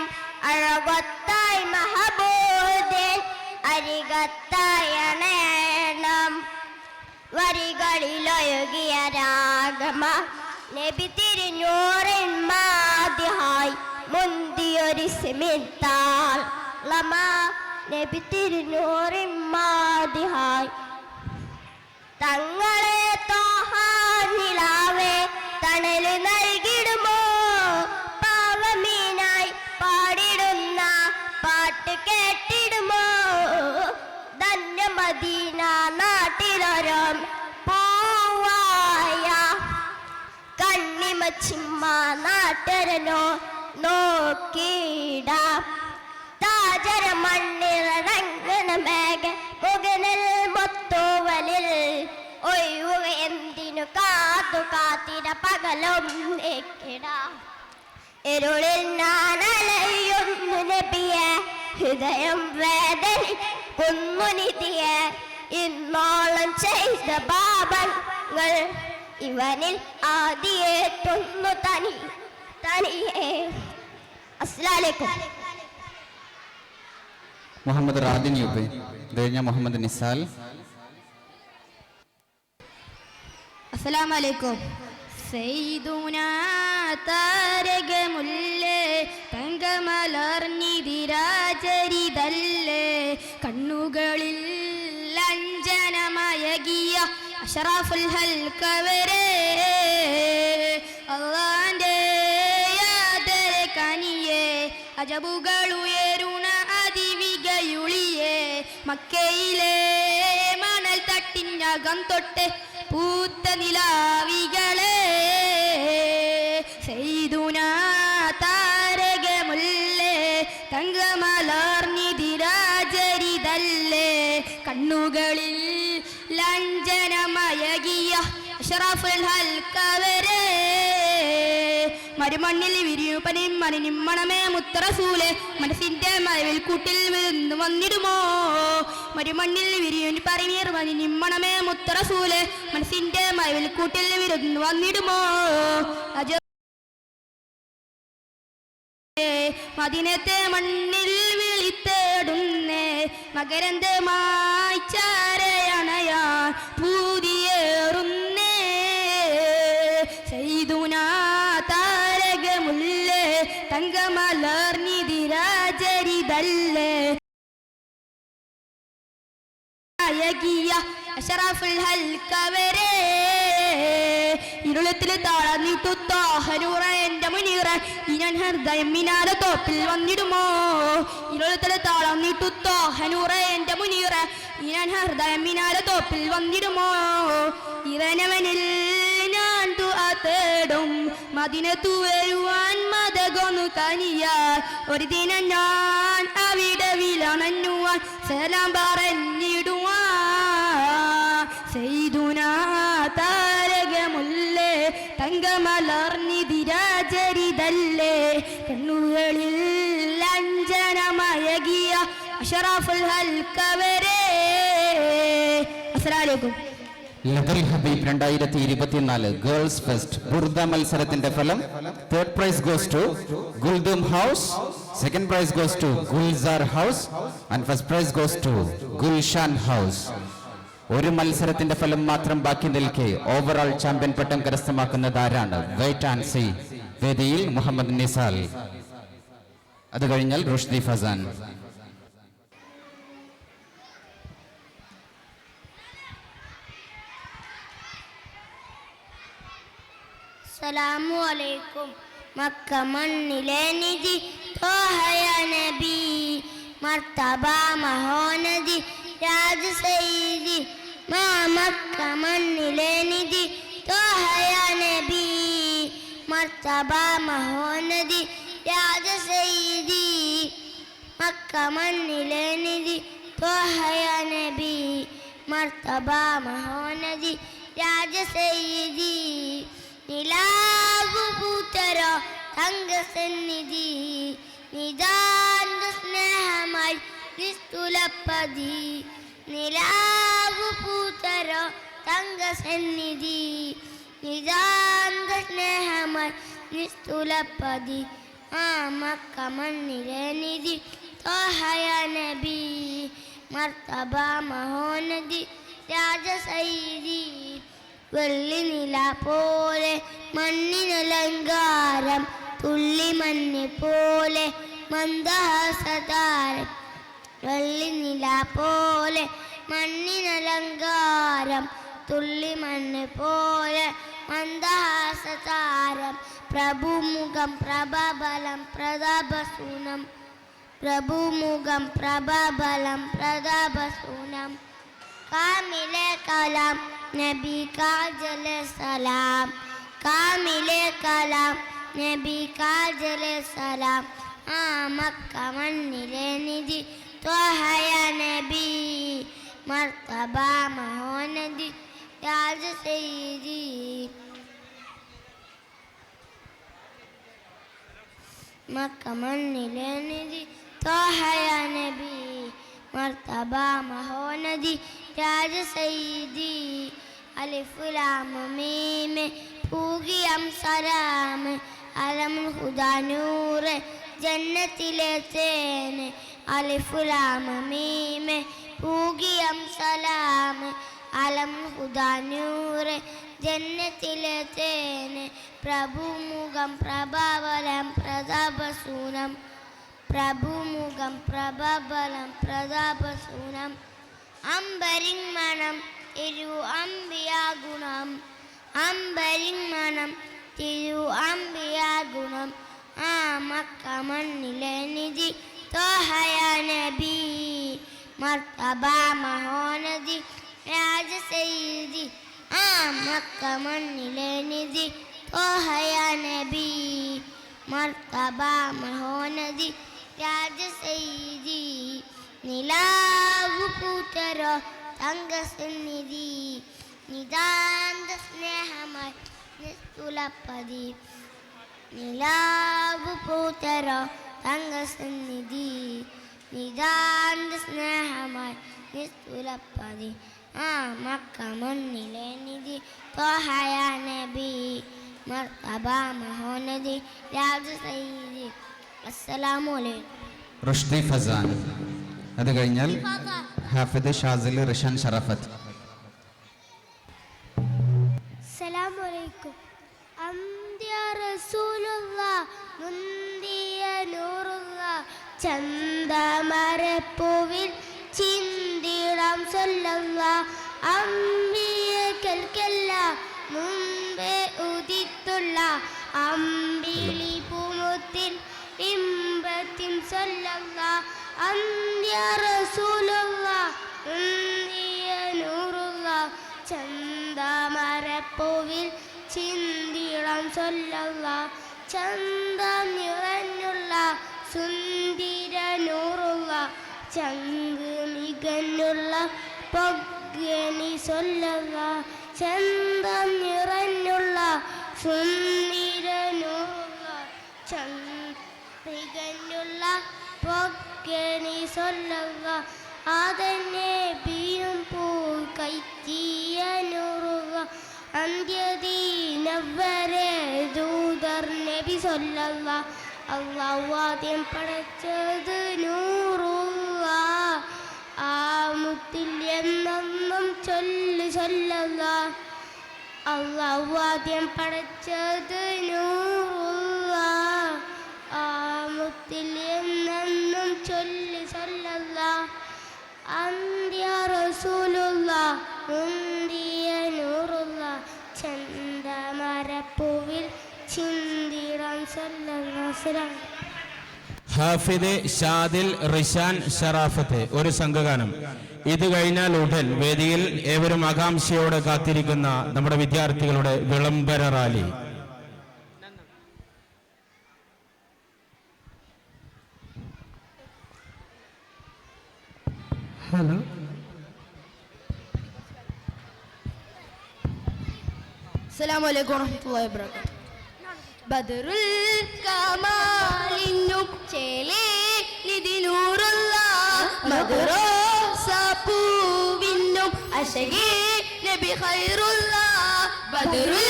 അഴകൊത്തായി മഹബൂദിൻ അരികത്തായി അണേണം ഭാരമായി നബി തിരുനൂറിൻ മാതിഹായി മുന്തിയൊരു സിമിത്താളമാ നബി തിരുനൂറിൻ മാതിഹായി തങ്ങളെ തോഹാനിലാവേ തണല് നൽകിടുമോ പാവമീനായി പാടിടുന്ന പാട്ട് കേട്ടിടുമോ ധന്യമദീന നാട്ടിലൊരം പൂവായ കണ്ണിമച്ചിമ്മ നാട്ടരനോ നോക്കിടാം താജര മണ്ണിറങ്ങണ മേഘ മുകനിൽ മൊത്തോവലിൽ ഒഴിവുക എന്തിനു കാത്തു കാത്തിര പകലും നീക്കിടാം ഇരുളിൽ ഞാൻ അലയുന്നു നബിയെ ഹൃദയം വേദനിക്കുന്നു നിധിയെ ഇന്നോളം ചെയ്ത പാപങ്ങൾ ഇവനിൽ ആദ്യേറ്റുന്നു തനിയെ അസ്സലാമലൈക്കും. മുഹമ്മദ് റാദിൻ യൂബ്, ഇത് കഴിഞ്ഞ മുഹമ്മദ് നിസാൽ. അസ്സലാമലൈക്കും. സയ്യിദുനാ താരകമുല്ലേ തങ്കമലർന്നിതിരാചരിതല്ലേ കണ്ണുകളിൽ അഞ്ജനമയകിയ അഷറഫുൽ ഹൽക്കവരേ അല്ലാഹുവിന്റെ യാദര കനിയേ അജബുകളുയരുണ അതിവികയുളിയേ മക്കയിലെ മണൽ തട്ടിനകം തൊട്ട് പൂത്ത നിലാവികളെ സയ്യിദുനാ താരകമുല്ലേ തങ്കമലർന്നിതിരാചരിതല്ലേ കണ്ണുകളിൽ ലഞ്ജനമയകിയ അഷ്റഫുൽ ഹൽക്കവരേ മരുമണ്ണിൽ വിരിയുപനിം മണിനിമ്മണമേ മുത്തറസൂലെ മനസ്സിന്റെ മഴവിൽ കൂട്ടിൽ വിരുന്നു വന്നിടുമോ മരുമണ്ണിൽ വിരിയുനി പറമീർ മണിനിമ്മണമേ മുത്തറസൂലെ മനസ്സിന്റെ മഴവിൽ കൂട്ടിൽ വിരുന്നു വന്നിടുമോ മദീനത്തെ മണ്ണിൽ വിളിത്തേടുന്നേ മകരന്തമായി ചാരയണയാൻ പൂതിയേറുന്നേ സയ്യിദുനാ താരകമുല്ലേ തങ്കമലർന്നിതിരാചരിതല്ലേ അയകിയ അഷറഫുൽ ഹൽക്കവരേ ഇരുളത്തിൽ താളന്നിട്ടു താഹനൂറ എന്റെ മുനീറ ഇനാൻ ഹൃദയം മിനാല തോപ്പിൽ വന്നിടുമോ ഇരുളത്തിൽ താളന്നിട്ടു താഹനൂറ എന്റെ മുനീറ ഇനാൻ ഹൃദയം മിനാല തോപ്പിൽ വന്നിടുമോ ഇവനവനിൽ ഞാൻ തേടും മദീനത്തു വരുവാൻ മദകൊന്നു കനിയാൻ ഒരു ദിനം ഞാൻ അവിടെ വിലണഞ്ഞുവാൻ സലാം പറഞ്ഞിടുവാൻ സയ്യിദുനാ താരകമുല്ലേ തങ്കമലർന്നിതിരാചരിതല്ലേ കണ്ണുകളിൽ അഞ്ജനമയകിയ അഷറഫുൽ ഹൽക്കവരേ അസ്സലാമലൈക്കും. ലദൽ ഹബീബ് 2024 ഗേൾസ് ഫെസ്റ്റ് ബുർദ മത്സരത്തിന്റെ ഫലം third prize goes to Guldum house, second prize goes to Gulzar house and first prize goes to Gulshan house. ഒരു മത്സരത്തിന്റെ ഫലം മാത്രം ബാക്കി നിൽക്കെ ഓവറോൾ ചാമ്പ്യൻ പട്ടം കരസ്ഥമാക്കുന്നത് ആരാണ്? Wait and see. വേദിയിൽ മുഹമ്മദ് നിസാൽ, അത് കഴിഞ്ഞാൽ റുഷ്ദി ഫസാൻ. സലാമു അലൈക്കും. മക്ക മണ്ണിലെ നിധി തോഹയ നബി മർത്തബ മഹോനദി രാജ സയ്യിദി മക്ക മണ്ണിലെ നിധി തോഹയ നബി മർത്തബ മഹോനദി രാജ സയ്യിദി മക്ക മണ്ണിലെ നിധി തോഹയ നബി മർത്തബ മഹോനദി രാജ സയ്യിദി നിലാവു പൂത്തരോ തങ്കസന്നിധി നിതാന്ത സ്നേഹമായി നിസ്തുലപ്പതി നിലാവു പൂത്തരോ തങ്കസന്നിധി നിതാന്ത സ്നേഹമായി നിസ്തുലപ്പതി ആ മക്ക മണ്ണിലെ നിധി തോഹയ നബി മർത്തബ മഹോനദി രാജ സയ്യിദി വെള്ളിനില പോലെ മണ്ണിനലങ്കാരം തുള്ളിമഞ്ഞ് പോലെ മന്ദഹാസതാരം വെള്ളിനില പോലെ മണ്ണിനലങ്കാരം തുള്ളിമഞ്ഞ് പോലെ മന്ദഹാസതാരം പ്രഭുമുഖം പ്രഭബലം പ്രതാപസൂനം പ്രഭുമുഖം പ്രഭബലം പ്രതാപസൂനം കാമിലെ കലാം നബി കാജലെ സലാം കാമിലെ കലാം നബി കാജലെ സലാം ആ മക്ക മണ്ണിലെ നിധി ത്വഹയ നബി മർത്തബ മഹോനദി രാജ സയ്യിദി മക്ക മണ്ണിലെ നിധി ത്വഹയ നബി മർത്തബ മഹോനദി രാജ സയ്യിദി അലിഫ് ലാം മീം പൂകിയം സലാം അലമുൽ ഹുദാ നൂറ് ജന്നത്തിലെ തേന് അലിഫ് ലാം മീം പൂകിയം സലാം അലമുൽ ഹുദാ നൂറ് ജന്നത്തിലെ തേന് പ്രഭുമുഖം പ്രഭാബലം പ്രതാപസൂനം പ്രഭുമുഖം പ്രഭബലം പ്രതാപസൂനം അമ്പരിമണം തിരു അമ്പിയാ ഗുണം അമ്പരിമണം തിരു അമ്പിയാ ഗുണം ആ മക്ക മണ്ണിലെ നിധി ത്വഹയ നബി മർത്തബ മഹോനദി രാജ സയ്യിദി ആ മക്ക മണ്ണിലെ നിധി ത്വഹയ നബി മർത്തബ മഹോനദി രാജ സയ്യിദി നിലാവു പൂത്തരോ തങ്കസന്നിധി നിതാന്ത സ്നേഹമായി നിസ്തുലപ്പതി നിലാവു പൂത്തരോ തങ്കസന്നിധി നിതാന്ത സ്നേഹമായി നിസ്തുലപ്പതി ആ മക്ക മണ്ണിലെ നിധി ത്വഹയ നബി മർത്തബ മഹോനദി രാജ സയ്യിദി അസ്സലാമു അലൈക്കും റുഷ്ദി ഫസാൻ. അത് കഴിഞ്ഞാൽ ഹാഫിദ് ഷാസിൽ റിഷാൻ ഷറഫത്ത്. അസ്സലാമു അലൈക്കും അംദിയ റസൂലുള്ളാഹ് മുന്തിയ നൂറുള്ളാഹ് ചന്ദമരപ്പൂവിൽ ചിന്തിടാം സല്ലല്ലാഹ് അംബിയകൾക്കെല്ലാം മുമ്പേ ഉദിത്തുള്ള അമ്പിളി പൂമുത്തിൻ ഇമ്പത്തിൻ സല്ലല്ലാഹ് അന്ത്യ റസൂലുള്ളാഹ് ഉന്തിയ നൂറുള്ളാഹ് ചന്ദമരപ്പൂവിൽ ചിന്തിടാം സല്ലല്ലാഹ് ചന്തം നിറഞ്ഞുള്ള സുന്ദര നൂറുള്ളാഹ് ചങ്ക് മികഞ്ഞുള്ള പൊഗ്ഗനി സല്ലല്ലാഹ് ചന്തം നിറഞ്ഞുള്ള സുന്ദര നൂറുള്ളാഹ് ചന്ദ്രികഞ്ഞുള്ള പൊഗ്ഗനി സല്ലല്ലാഹ് ആദനെ ബിയും പൂ കൈത്തിയ നൂറുള്ളാഹ് അന്ത്യദീനവരെ ദൂതർ നബി സല്ലല്ലാഹ് അല്ലാഹു ആദ്യം പടച്ചത് നൂറുള്ളാഹ് ആ മുത്തിൽ എന്നും ചൊല്ലു സല്ലല്ലാഹ് അല്ലാഹു ആദ്യം പടച്ചത് നൂറുള്ളാഹ് ആ മുത്തിൽ എന്നും ചൊല്ലു സല്ലല്ലാഹ് അന്ത്യ റസൂലുള്ളാഹ് മുന്തിയ നൂറുള്ളാഹ് ചന്ദമരപ്പൂവിൽ ചിന്തിടാൻ സല്ലല്ലാഹു ഹാഫിദ് ഷാദിൽ റിഷാൻ ഷറാഫത്ത് ഒരു സംഘഗാനം. ഇത് കഴിഞ്ഞാൽ ഉടൻ വേദിയിൽ ഏവരും ആകാംക്ഷയോടെ കാത്തിരിക്കുന്ന നമ്മുടെ വിദ്യാർത്ഥികളുടെ വിളംബര റാലി. ഹലോ അസ്സലാമു അലൈക്കും വറഹ്മത്തുള്ളാഹി വബറകാതുഹു ബദറുൽ കമാലിനും ചേലേ നിധി നൂറുള്ളാഹ് മദ്റസ പൂവിനും അശകി നബി ഖൈറുള്ളാഹ് ബദറുൽ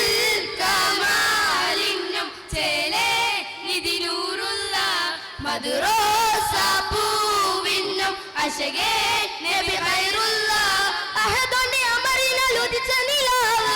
കമാലിനും ചേലേ നിധി നൂറുള്ളാഹ് മദ്റസ പൂവിനും അശകി നബി ഖൈറുള്ളാഹ് അഹദുനി അമരിന ലുദിച്ച നിലാവ്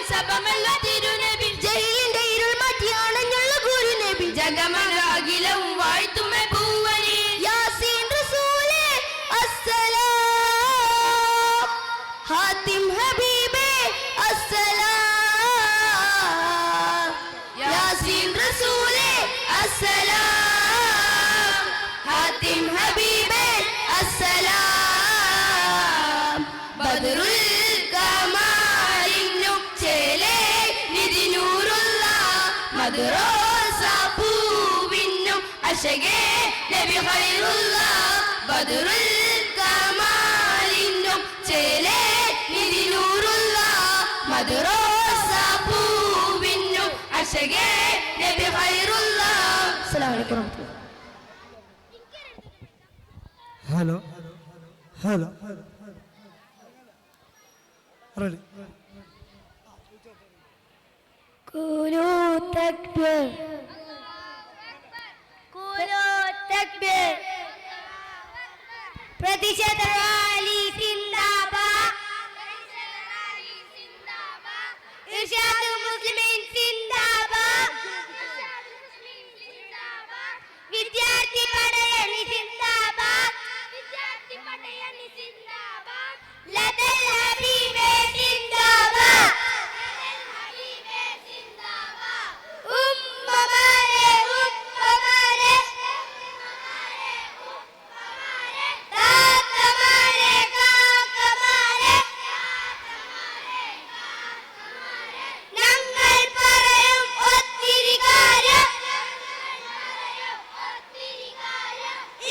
സഭമല്ല തിരുനബി ജയിലിന്റെ ഇരുൾ മാറ്റിയാണഞ്ഞുള്ള ഗുരുനബി ജഗമനാകിലവും വാഴ്ത്തുമേ പൂവനി യാസീൻ റസൂലേ അസ്സലാം ഹാത്തിം ഹബീബേ അസ്സലാം യാസീൻ റസൂലേ അസ്സലാം ഹാത്തിം ഹബീബേ അസ്സലാം ബദറുൽ കമാലിനും ചേലേ നിധിനൂറുള്ള മദ്റോസ പൂവിനും അശകേ നബി ഖൈറുള്ള ബദറുൽ കമാലിനും ചേലേ നിധിനൂറുള്ള മദ്റോസ പൂവിനും അശകേ നബി ഖൈറുള്ള. അസ്സലാമു അലൈക്കും. ഹലോ ഹലോ റെഡി കുലു തക്ബീർ കുലു തക്ബീർ പ്രതിഷേധ റാലി സിന്ദാബാദ് ഇർഷാദുൽ മുസ്ലിമീൻ സിന്ദാബാദ് വിദ്യാർത്ഥി പടയണി സിന്ദാബാദ് ലദൽ ഹബീബേ സിന്ദാബാദ് ഉമ്മമാരെ ഉപ്പമാരെ താത്തമാരെ കാക്കമാരെ ഞങ്ങൾ പറയും ഒത്തിരി കാര്യം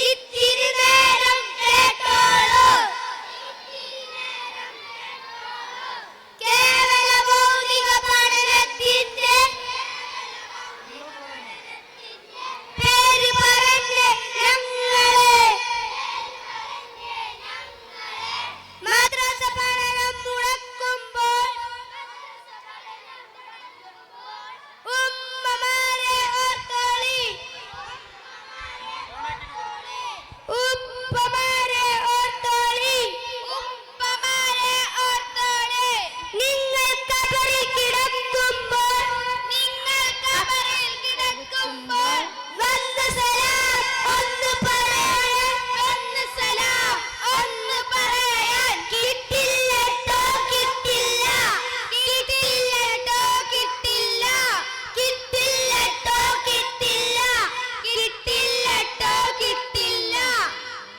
ഇത്തിരി നേരം കേട്ടോളൂ കേവല ഭൗതിക പഠനത്തിന്റെ പേര് പറഞ്ഞ് ഞങ്ങളെ മദ്രസ പഠനം മുടക്കുമ്പോൾ ഉമ്മമാരെ ഓർത്തോളി ഉപ്പമാരെ ഓർത്തോളി ഉപ്പമാരെ ഓർത്തോളി നിങ്ങൾ കബറിൽ കിടക്കുമ്പോൾ വന്ന സലാം ഒന്ന് പറയാൻ കിട്ടില്ലട്ടോ കിട്ടില്ല കിട്ടില്ലട്ടോ കിട്ടില്ല കിട്ടില്ലട്ടോ കിട്ടില്ല കിട്ടില്ലട്ടോ കിട്ടില്ല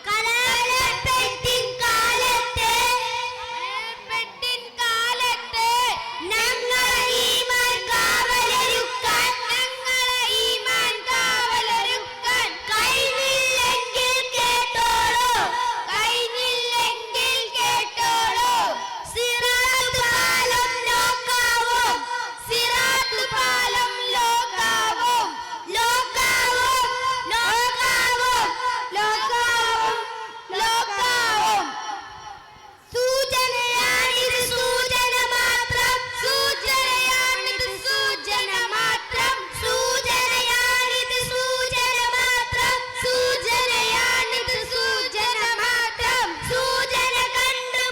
കലാലപ്പെട്ടിൻ കാലത്തെ ഞങ്ങളെ ഈമാൻ കാവലൊരുക്കാൻ കഴിഞ്ഞില്ലെങ്കിൽ കേട്ടോളൂ സിറാത്ത് പാലം ലോകാവും സിറാത്ത് പാലം ലോകാവും ലോകാവും ലോകാവും ലോകാവും ലോകാവും സൂചനയാണിത് സൂചന മാത്രം സൂചനയാണിത് സൂചന മാത്രം സൂചനയാണിത് സൂചന മാത്രം സൂചനയാണിത് സൂചന മാത്രം സൂചന കണ്ട്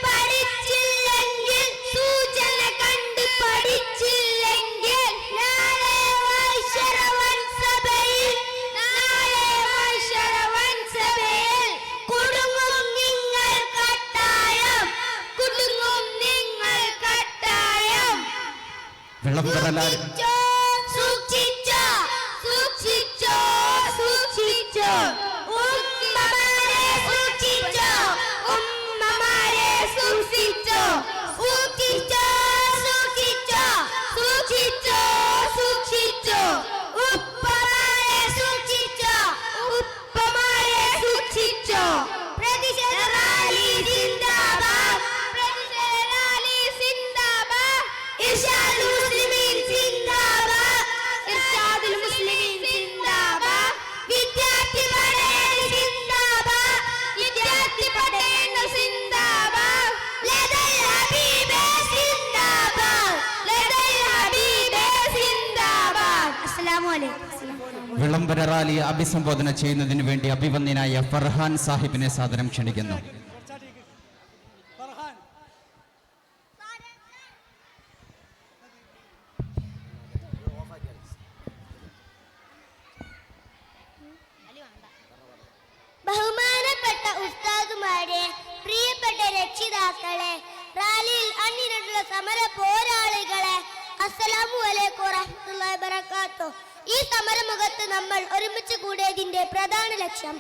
പഠിച്ചില്ലെങ്കിൽ നാളെ മഹ്ശറവൻ സഭയിൽ കുടുങ്ങും നിങ്ങൾ കട്ടായം വിളംബരലാൽ സൂക്ഷിച്ചോ ഉമ്മമാരെ സൂക്ഷിച്ചോ ഉപ്പമാരെ സൂക്ഷിച്ചോ പ്രതിഷേധ റാലി സിന്ദാബാദ് ഇർഷാദുൽ മുസ്ലിമീൻ സിന്ദാബാദ് വിദ്യാർത്ഥി പടയണി സിന്ദാബാദ് ലദൽ ഹബീബേ സിന്ദാബാദ്. അസ്സലാമു അലൈക്കും. വിളംബര റാലി അഭിസംബോധന ചെയ്യുന്നതിന് വേണ്ടി അഭിവന്ദ്യനായ ഫർഹാൻ സാഹിബിനെ സാദരം ക്ഷണിക്കുന്നു. രക്ഷിതാക്കളെ, റാലിയിൽ അണിനിരന്ന സമര പോരാളികളെ, അസ്സലാമു അലൈക്കും വറഹ്മത്തുള്ളാഹി വബറകാതുഹു. ഈ സമരമുഖത്ത് നമ്മൾ ഒരുമിച്ച് കൂടിയതിന്റെ പ്രധാന ലക്ഷ്യം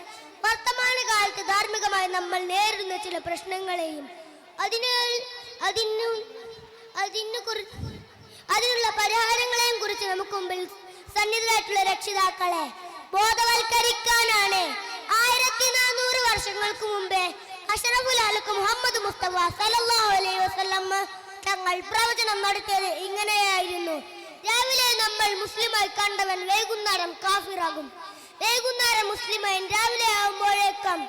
വർത്തമാനകാലത്ത് ധാർമ്മികമായി നമ്മൾ നേരിടുന്ന ചില പ്രശ്നങ്ങളെയും അതിനുള്ള പരിഹാരങ്ങളെയും കുറിച്ച് നമുക്ക് മുമ്പിൽ സന്നിധരായിട്ടുള്ള രക്ഷിതാക്കളെ ബോധവൽക്കരിക്കാനാണ്. 1400 വർഷങ്ങൾക്ക് മുമ്പേ അഷ്റഫുൽ ഖൽഖ് മുഹമ്മദ് മുസ്തഫ സല്ലല്ലാഹു അലൈഹി വസല്ലം തങ്ങൾ പ്രവചനം നടത്തിയത് ഇങ്ങനെയായിരുന്നു: രാവിലെ നമ്മൾ മുസ്ലിമായി കണ്ടവൻ വൈകുന്നേരം കാഫിറാകും. വൈകുന്നേരം മുസ്ലിമായി രാവിലെ ആകുമ്പോഴേക്കും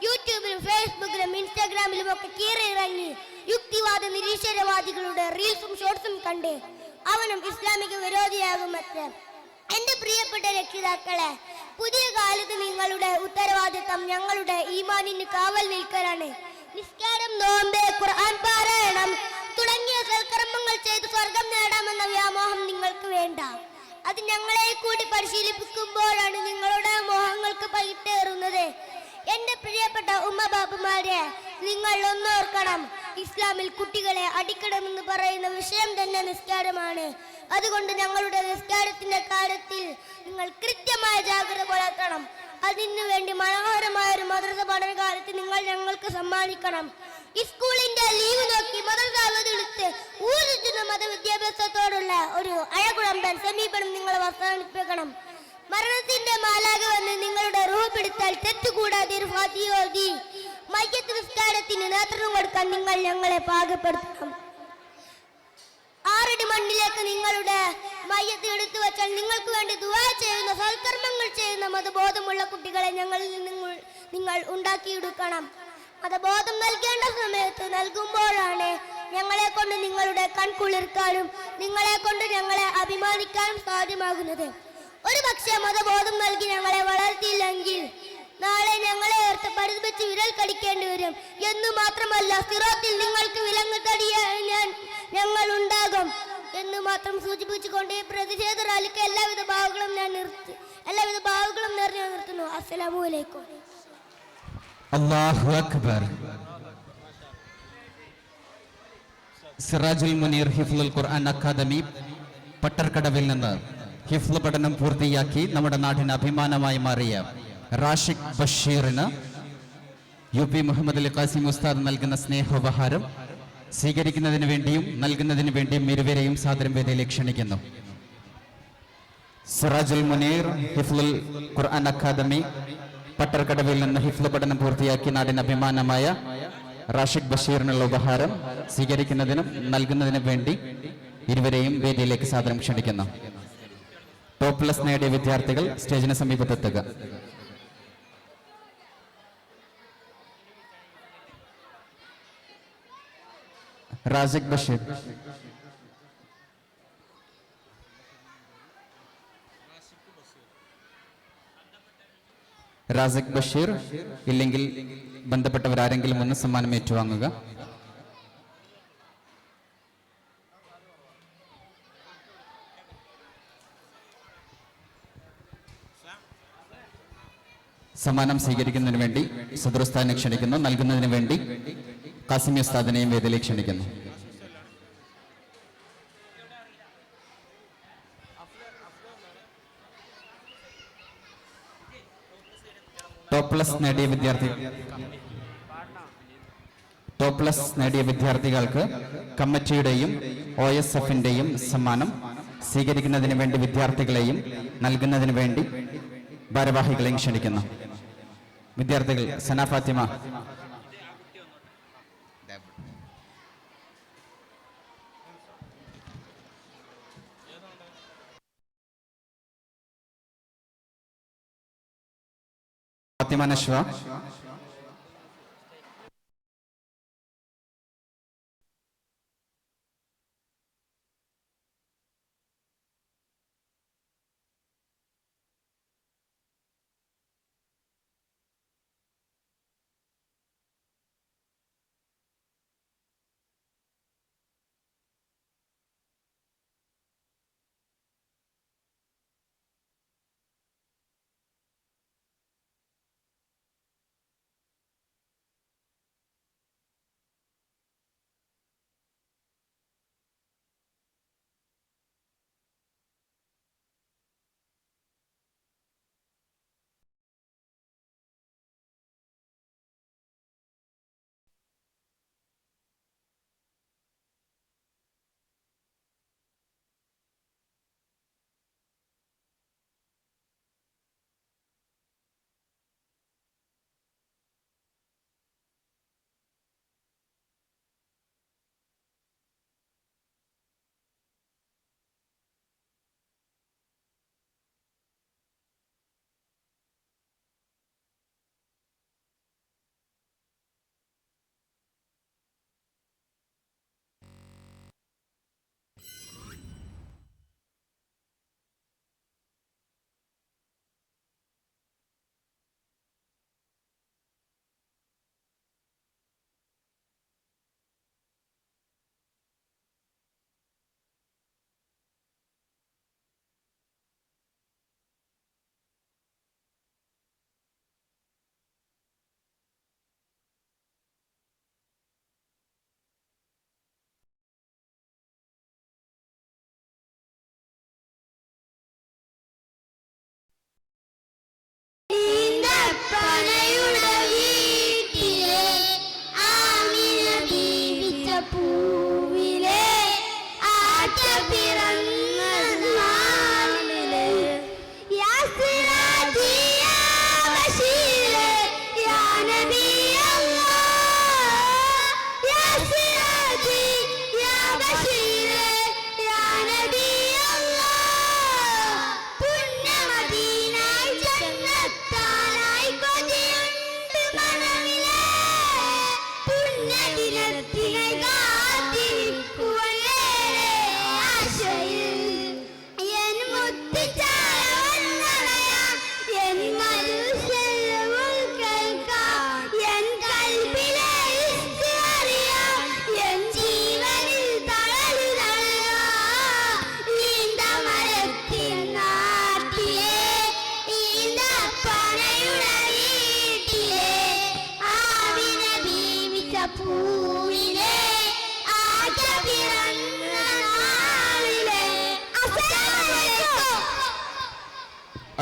യൂട്യൂബിലും ഫേസ്ബുക്കിലും ഇൻസ്റ്റാഗ്രാമിലും ഒക്കെ കീറിയിറങ്ങി യുക്തിവാദ നിരീശ്വരവാദികളുടെ റീൽസും ഷോർട്സും കണ്ട് അവനും ഇസ്ലാമിക വിരോധിയാകുമത്രേ. എന്റെ പ്രിയപ്പെട്ട രക്ഷിതാക്കളെ, പുതിയ കാലത്ത് നിങ്ങളുടെ ഉത്തരവാദിത്തം ഞങ്ങളുടെ ഈമാനിന് കാവൽ നിൽക്കലാണ്. നിസ്കാരം, നോമ്പ്, ഖുർആൻ പാരായണം തുടങ്ങിയ സൽക്കർമ്മങ്ങൾ ചെയ്ത് സ്വർഗം നേടാമെന്ന വ്യാമോഹം നിങ്ങൾക്ക് വേണ്ട. അത് ഞങ്ങളെ കൂടി പരിശീലിപ്പിക്കുമ്പോഴാണ് നിങ്ങളുടെ മോഹങ്ങൾക്ക് പകിട്ടേറുന്നത്. എന്റെ പ്രിയപ്പെട്ട ഉമ്മബാപ്പുമാരെ, നിങ്ങൾ ഒന്നോർക്കണം, ഇസ്ലാമിൽ കുട്ടികളെ അടിക്കണമെന്ന് പറയുന്ന വിഷയം തന്നെ നിസ്കാരമാണ്. അതുകൊണ്ട് ഞങ്ങളുടെ നിസ്കാരത്തിന്റെ കാര്യത്തിൽ നിങ്ങൾ കൃത്യമായ ജാഗ്രത പുലർത്തണം. അതിനു വേണ്ടി മനോഹരമായ ഒരു മദ്രസ പഠനകാലത്ത് നിങ്ങൾ ഞങ്ങൾക്ക് സമ്മാനിക്കണം. സ്കൂളിന്റെ ലീവ് നോക്കി മദ്രസ അവധിയെടുത്ത് ഊർജിക്കുന്ന മതവിദ്യാഭ്യാസത്തോടുള്ള ഒരു അഴകുഴമ്പൻ സമീപനം നിങ്ങൾ അവസാനിപ്പിക്കണം. മരണത്തിന്റെ മാലാക വന്ന് നിങ്ങളുടെ റൂഹ് പിടിച്ചാൽ തെറ്റുകൂടാതെ ഒരു ഫാത്തിഹ ഓതി മയ്യത്ത് നിസ്കാരത്തിന് നേതൃത്വം കൊടുക്കാൻ നിങ്ങൾ ഞങ്ങളെ പാകപ്പെടുത്തണം. 6 അടി മണ്ണിലേക്ക് നിങ്ങളുടെ മയ്യത്ത് എടുത്തു വെച്ചാൽ നിങ്ങൾക്ക് വേണ്ടി ദുആ ചെയ്യുന്ന, സൽക്കർമ്മങ്ങൾ ചെയ്യുന്ന മതബോധമുള്ള കുട്ടികളെ ഞങ്ങളിൽ നിങ്ങൾ ഉണ്ടാക്കിയെടുക്കണം. മതബോധം നൽകേണ്ട സമയത്ത് നൽകുമ്പോഴാണ് ഞങ്ങളെ കൊണ്ട് നിങ്ങളുടെ കൺകുളിർക്കാനും നിങ്ങളെ കൊണ്ട് ഞങ്ങളെ അഭിമാനിക്കാനും സാധ്യമാകുന്നത്. ഒരു പക്ഷേ മതബോധം നൽകി ഞങ്ങളെ വളർത്തിയില്ലെങ്കിൽ നാളെ ഞങ്ങളെ ഓർത്ത് പരിതപിച്ച് വിരൽ കടിക്കേണ്ടി വരും. എന്നു മാത്രമല്ല, സിറാത്തിൽ നിങ്ങൾക്ക് വിലങ്ങ് തടിയാൻ ഞങ്ങൾ ഉണ്ടാകും എന്ന് മാത്രം സൂചിപ്പിച്ചുകൊണ്ട് ഈ പ്രതിഷേധ റാലിക്ക് എല്ലാവിധ ഭാവുകളും നേർന്നു നിർത്തുന്നു. അസ്സലാമു അലൈക്കും. അല്ലാഹു അക്ബർ. സിറാജുൽ മുനീർ ഹിഫ്ലുൽ ഖുർആൻ അക്കാദമി പട്ടർക്കടവിൽ നിന്ന് ഹിഫ്ല് പഠനം പൂർത്തിയാക്കി നമ്മുടെ നാടിന് അഭിമാനമായി മാറിയ റാഷിഖ് ബഷീറിന് UP മുഹമ്മദ് അലി ഖാസിം ഉസ്താദ് നൽകുന്ന സ്നേഹോപഹാരം സ്വീകരിക്കുന്നതിന് വേണ്ടിയും നൽകുന്നതിന് വേണ്ടിയും ഇരുവരെയും സാദരം വേദിയിലേക്ക് ക്ഷണിക്കുന്നു. സിറാജുൽ മുനീർ ഹിഫ്ലുൽ ഖുർആൻ അക്കാദമി പട്ടർക്കടവിൽ നിന്ന് ഹിഫ്ല് പഠനം പൂർത്തിയാക്കി നാടിന് അഭിമാനമായ റാഷിഖ് ബഷീറിനുള്ള ഉപഹാരം സ്വീകരിക്കുന്നതിനും നൽകുന്നതിനും വേണ്ടി ഇരുവരെയും വേദിയിലേക്ക് സാദരം ക്ഷണിക്കുന്നു. ++ നേടിയ വിദ്യാർത്ഥികൾ സ്റ്റേജിന് സമീപത്തെത്തുക. റാഷിഖ് ബഷീർ. റാസിഖ് ബഷീർ ഇല്ലെങ്കിൽ ബന്ധപ്പെട്ടവരാരെങ്കിലും ഒന്ന് സമ്മാനം ഏറ്റുവാങ്ങുക. സമ്മാനം സ്വീകരിക്കുന്നതിന് വേണ്ടി സദറുസ്താദിനെ ക്ഷണിക്കുന്നു. നൽകുന്നതിന് വേണ്ടി ഖാസിമി ഉസ്താദിനെയും വേദിയിലേക്ക് ക്ഷണിക്കുന്നു. ++ നേടിയ വിദ്യാർത്ഥികൾക്ക് കമ്മിറ്റിയുടെയും OSFന്റെയും സമ്മാനം സ്വീകരിക്കുന്നതിന് വേണ്ടി വിദ്യാർത്ഥികളെയും നൽകുന്നതിന് വേണ്ടി ഭാരവാഹികളെയും ക്ഷണിക്കുന്നു. വിദ്യാർത്ഥികൾ സന ഫാത്തിമ, ഫാത്തിമ നശ്വ,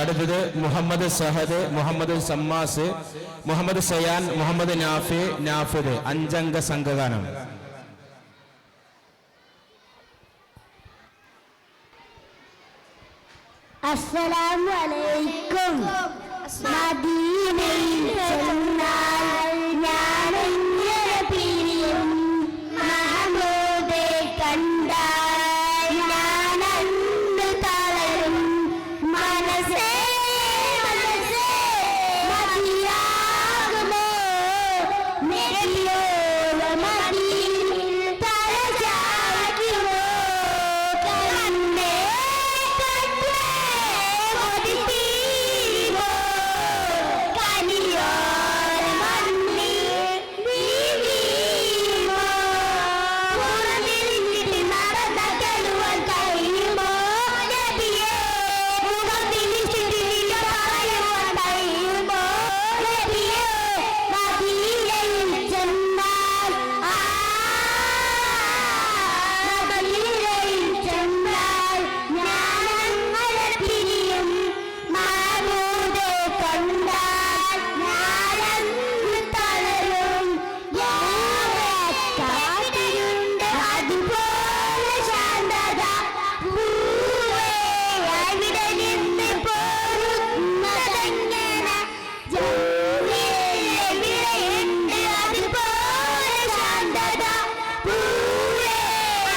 അടുത്തത് മുഹമ്മദ് സഹദ്, മുഹമ്മദ് സമ്മാസ്, മുഹമ്മദ് സയാൻ, മുഹമ്മദ് നാഫിദ് 5 അംഗ സംഘഗാനം. അസ്സലാമു അലൈക്കും. മദീനയിൽ ചെന്നാൽ ഞാനെങ്ങനെ പിരിയും, മഹമൂദെ കണ്ടാൽ ഞാനന്ന് തളരും. മനസ്സേ മനസ്സേ മതിയാകുമോ, നെടിയോളം മടിയിൽ തല ചായ്ക്കുമോ. കണ്ണേ കണ്ണേ കൊതിതീരുമോ, കനിയോര മണ്ണിൽ നീ വീഴുമോ. പുറത്തിരിഞ്ഞിട്ട് നടന്ന കെടുവാൻ കഴിയുമോ നബിയേ, മുഖം തിരിച്ചിട്ട് പറയുവാൻ കഴിയുമോ നബിയേ. മദീനയിൽ ചെന്നാൽ മദീനയിൽ ചെന്നാൽ ഞാനങ്ങനെ പിരിയും, മഹമൂദെ കണ്ടാൽ ഞാനന്ന് തളരും. ഏറെ കാത്തിരുണ്ട് അതുപോലെ ശാന്തത, പൂവേ അവിടെ നിന്ന് പോരുന്നതെങ്ങനെ. എവിടെയുണ്ട് അതുപോലെ ശാന്തത, പൂവേ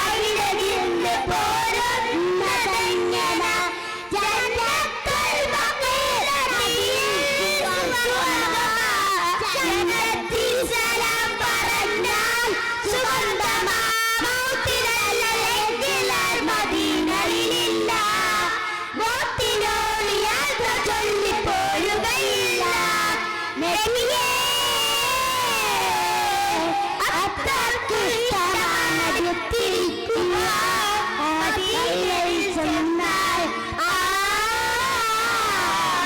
അവിടെ നിന്ന് പോരുന്നതെങ്ങനെ. ജന്നത്തുൽ ബഖീഅത്തിൽ ജന്നത്തിൽ സലാം പറഞ്ഞാൽ സുഗന്ധമാ മൗത്തിലല്ലെങ്കിൽ മദീനയിലില്ല. മൗത്തിനോട് യാത്ര ചൊല്ലിപ്പോരുകയില്ല നബിയേ. അത്രയ്ക്ക് ഇഷ്ടമാണ് തിരിക്കുക മദീനയിൽ ചെന്നാൽ.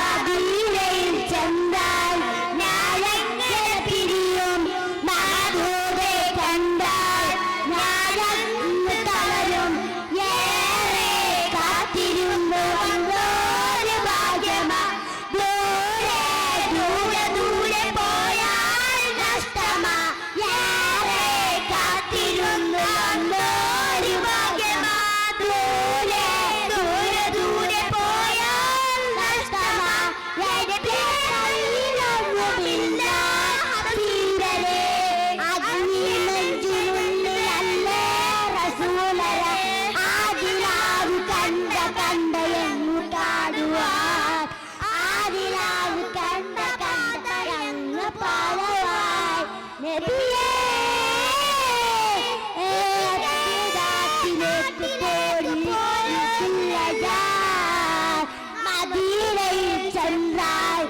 മദീനയിൽ ചെന്നാൽ ഞാനെങ്ങനെ പിരിയും, മഹമൂദെ കണ്ടാൽ ഞാനന്ന് തളരും. ഏറെ കാത്തിരുന്നു വന്നൊരു ഭാഗ്യമാ, ദൂരെ ദൂരെ ദൂരെ പോയാൽ നഷ്ടമാ. ഏറെ കാത്തിരുന്നു വന്നൊരു ഭാഗ്യമാ, ദൂരെ ദൂരെ ദൂരെ പോയാൽ നഷ്ടമാ. എന്റെ കയ്യിലൊന്നുമില്ല ഹബീബരേ, അഗ്നിനെഞ്ചിനുള്ളിലല്ലേ റസൂലരെ. ആദിലാവ് കണ്ട എങ്ങു കാടുവാൻ, ആദിലാവ് കണ്ട എങ്ങ് പാടുവാൻ നബിയേ. ഏത്തിലേക്ക് പോടിയില്ല ഞാൻ, മദീനയിൽ ചെന്നാൽ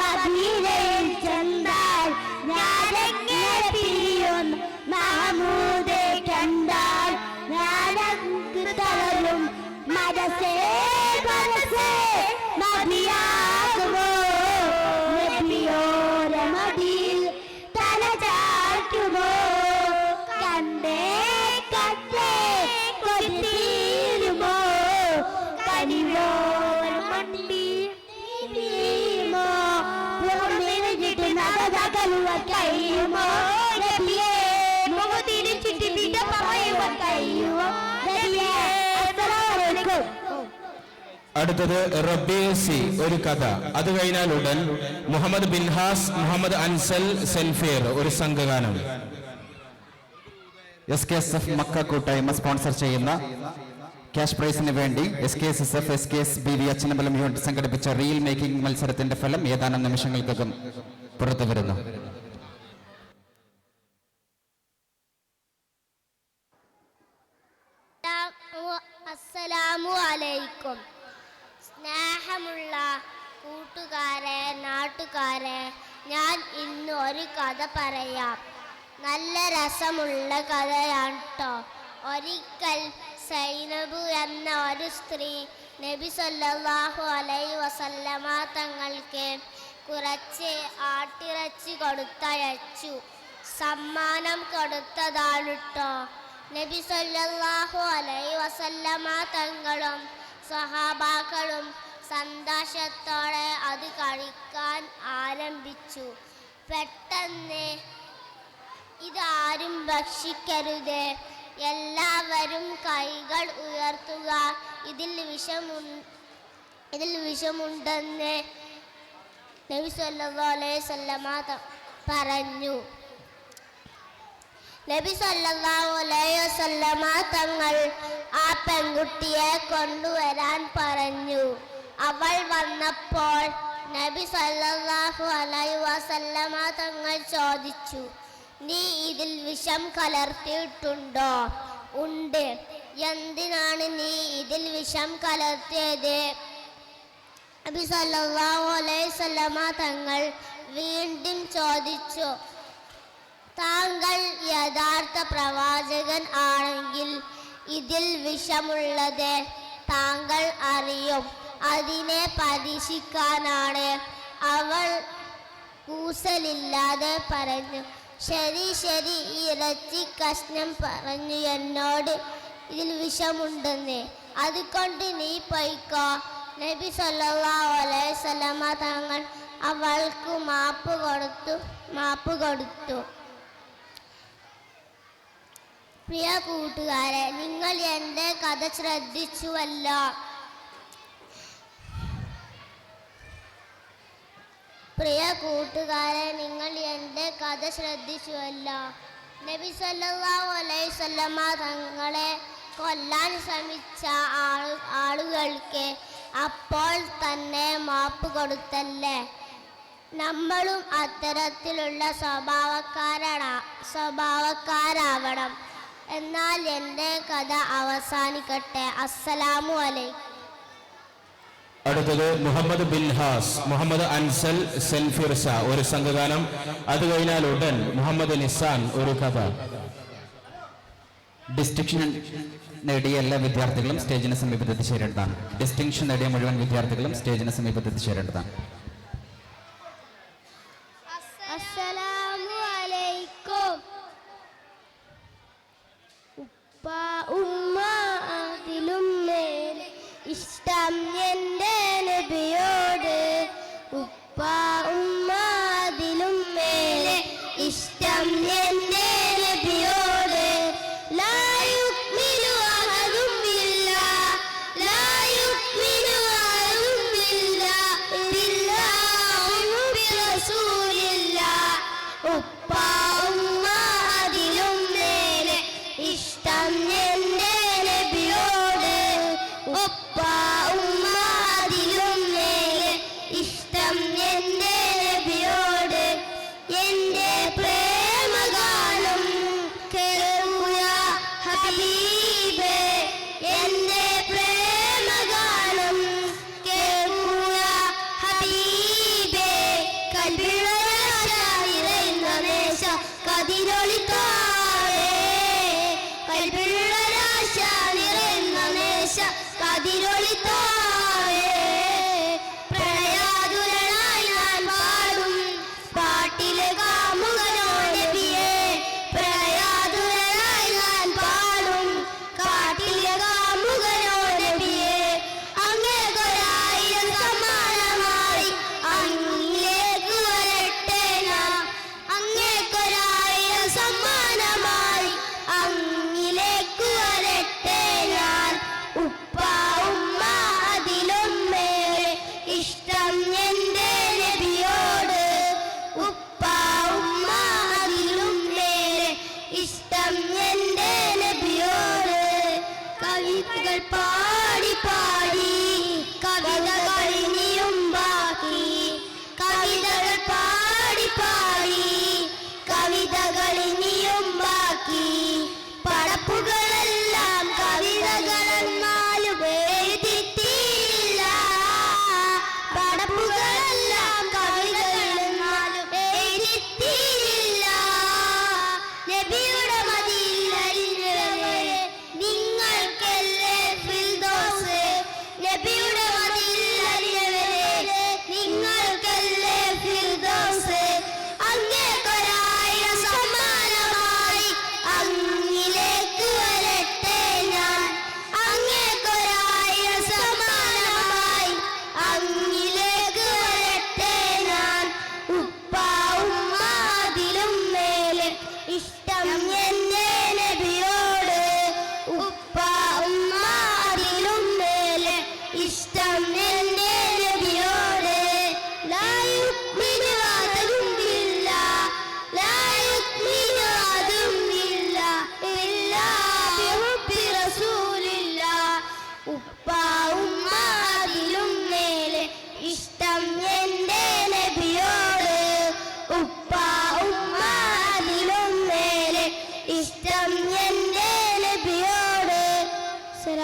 മദീനയിൽ ചെന്നാൽ ഞാനെങ്ങനെ പിരിയും, മഹമൂദെ കണ്ടാൽ ഞാനങ്ങ് തളരും. മനസ്സേ മനസ്സേ മതിയാകുമോ, നബിയോര മടിയിൽ തല ചായ്ക്കുമോ. കണ്ടേ കണ്ടേ കൊതിതീരുമോ, കനിയോര മണ്ണിൽ നീ വീഴുമോ. പുറത്തിരിഞ്ഞിട്ട് നടന്നകലുവാൻ കഴിയുമോ നബിയേ, മുഖം തിരിച്ചിട്ട് വിട പറയുവാൻ കഴിയുമോ നബിയേ. അസ്സലാമു അലൈക്കും. അടുത്തത് റബ്ബി സി ഒരു കഥ. അത് കഴിഞ്ഞാൽ ഉടൻ മുഹമ്മദ് ബിൻഹാസ്, മുഹമ്മദ് അൻസൽ സെൻഫീർ ഒരു സംഘഗാനം. SKSF മക്ക കൂട്ടായ്മ സ്പോൺസർ ചെയ്യുന്ന ക്യാഷ് പ്രൈസിന് വേണ്ടി SKSF SKSBV അച്ഛനമ്പലം യൂണിറ്റ് സംഘടിപ്പിച്ച റീൽ മേക്കിംഗ് മത്സരത്തിന്റെ ഫലം ഏതാനും നിമിഷങ്ങൾക്കകം പുറത്തു വരുന്നു. അസ്സലാമു അലൈക്കും. സ്നേഹമുള്ള കൂട്ടുകാരെ, നാട്ടുകാരെ, ഞാൻ ഇന്ന് ഒരു കഥ പറയാം. നല്ല രസമുള്ള കഥയാണ് കേട്ടോ. ഒരിക്കൽ സൈനബ് എന്ന ഒരു സ്ത്രീ നബി സല്ലല്ലാഹു അലൈഹി വസല്ലമ തങ്ങൾക്ക് കുറച്ച് ആട്ടിറച്ചി കൊടുത്തയച്ചു. സമ്മാനം കൊടുത്തതാണ് കേട്ടോ. നബി സല്ലല്ലാഹു അലൈഹി വസല്ലമ തങ്ങളും സഹാബാക്കളും സന്തോഷത്തോടെ അത് കഴിക്കാൻ ആരംഭിച്ചു. പെട്ടെന്ന് ഇതാരും ഭക്ഷിക്കരുത്, എല്ലാവരും കൈകൾ ഉയർത്തുക, ഇതിൽ വിഷമുണ്ടെന്ന് നബി സല്ലല്ലാഹു അലൈഹി വസല്ലമ പറഞ്ഞു. നബി സല്ലല്ലാഹു അലൈഹി വസല്ലമ തങ്ങൾ ആ പെൺകുട്ടിയെ കൊണ്ടുവരാൻ പറഞ്ഞു. അവൾ വന്നപ്പോൾ നബി സല്ലല്ലാഹു അലൈഹി വസല്ലമ തങ്ങൾ ചോദിച്ചു, നീ ഇതിൽ വിഷം കലർത്തിയിട്ടുണ്ടോ? ഉണ്ട്. എന്തിനാണ് നീ ഇതിൽ വിഷം കലർത്തിയത്? നബി സല്ലല്ലാഹു അലൈഹി വസല്ലമ തങ്ങൾ വീണ്ടും ചോദിച്ചു, താങ്കൾ യഥാർത്ഥ പ്രവാചകൻ ആണെങ്കിൽ ഇതിൽ വിഷമുള്ളത് താങ്കൾ അറിയും, അതിനെ പരീക്ഷിക്കാനാണ്. അവൾ കൂസലില്ലാതെ പറഞ്ഞു, ശരി ശരി, ഈ ഇറച്ചി കഷ്ണം പറഞ്ഞു എന്നോട് ഇതിൽ വിഷമുണ്ടെന്ന്, അതുകൊണ്ട് നീ പൊയ്ക്കോ. നബി സല്ലല്ലാഹു അലൈഹി വസല്ലമ തങ്ങൾ അവൾക്ക് മാപ്പ് കൊടുത്തു. പ്രിയ കൂട്ടുകാരെ, നിങ്ങൾ എൻ്റെ കഥ ശ്രദ്ധിച്ചുവല്ലോ. നബി സല്ലല്ലാഹു അലൈഹി വസല്ലമ തങ്ങളെ കൊല്ലാൻ ശ്രമിച്ച ആളുകൾക്ക് അപ്പോൾ തന്നെ മാപ്പ് കൊടുത്തല്ലേ? നമ്മളും അത്തരത്തിലുള്ള സ്വഭാവക്കാരാവണം. എന്നാൽ എൻ്റെ കഥ അവസാനിക്കട്ടെ. അസ്സലാമു അലൈക്കും. അടുത്തത് മുഹമ്മദ് ബിൻ ഹാസ്, മുഹമ്മദ് അൻസൽ, സെൻഫിർസ ഒരു സംഘഗാനം. അത് കഴിഞ്ഞാൽ ഉടൻ മുഹമ്മദ് നിസാൻ ഒരു കഥ. ഡിസ്റ്റിങ്ഷൻ നേടിയ എല്ലാ വിദ്യാർത്ഥികളും സ്റ്റേജിന് സമീപത്ത് എത്തിച്ചേരേണ്ടതാണ്. ഡിസ്റ്റിങ്ഷൻ നേടിയ മുഴുവൻ വിദ്യാർത്ഥികളും സ്റ്റേജിന് സമീപത്ത് എത്തിച്ചേരേണ്ടതാണ്. അസ്സലാമു അലൈക്കും. ഉപ്പ ഉമ്മ അതിലും മേലെ ഇഷ്ടം എൻ്റെ നബിയോട്. ഉപ്പ ഉമ്മ അതിലും മേലെ ഇഷ്ടം എൻ്റെ നബിയോട്. ലാ യുഅ്മിനു അഹദും ബില്ലാഹ്, ലാ യുഅ്മിനു അഹദും ബില്ലാഹ് ബിറസൂലില്ലാഹ്. ഉപ്പ ഉമ്മ അതിലും മേലെ ഇഷ്ടം എൻ്റെ നബിയോട്. ഉപ്പ ഉമ്മ അതിലും മേലെ ഇഷ്ടം എൻ്റെ നബിയോട്. എൻ്റെ പ്രേമഗാനം കേൾക്കുക ഹബീബേ, എൻ്റെ പ്രേമഗാനം കേൾക്കുക ഹബീബേ. കൽബിളരാശ മേശ കതിരൊളിത്താവേ, കൽബിളരാശ മേശ കതിരൊളിത്താവേ. പ്രണയാതുരനായി ഞാൻ പാടും പാട്ടിലെ കാമുകനോ നബിയേ. പ്രണയാതുരനായി ഞാൻ പാടും കാട്ടിലെ കാമുകനോ നബിയേ. അങ്ങേക്കൊരായിരം സമ്മാനമായി അങ്ങിലേക്ക് വരട്ടെ ഞാൻ. അങ്ങേക്കൊരായിരം സമ്മാനമായി അങ്ങിലേക്ക് വരട്ടെ ഞാൻ. ഉപ്പ ഉമ്മ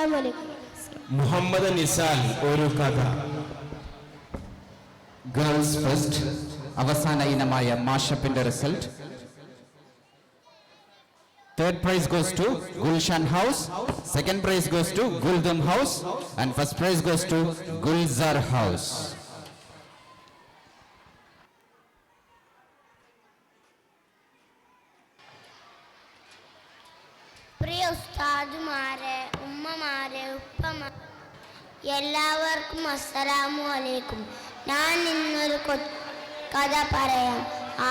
അസ്സലാമലൈക്കും. മുഹമ്മദ് നിസാൽ ഒരു കഥ. ഗേൾസ് ഫസ്റ്റ് അവസാന ഇനമായ മാഷപ്പിന്റെ result. Third prize goes to Gulshan House. Second prize goes to Guldum House. And first prize goes to Gulzar House. പ്രിയ ഉസ്താദുമാരെ, ഉമ്മമാരെ, ഉപ്പമാരെ, എല്ലാവർക്കും അസ്സലാമു അലൈക്കും. ഞാൻ ഇന്നൊരു കഥ പറയാം.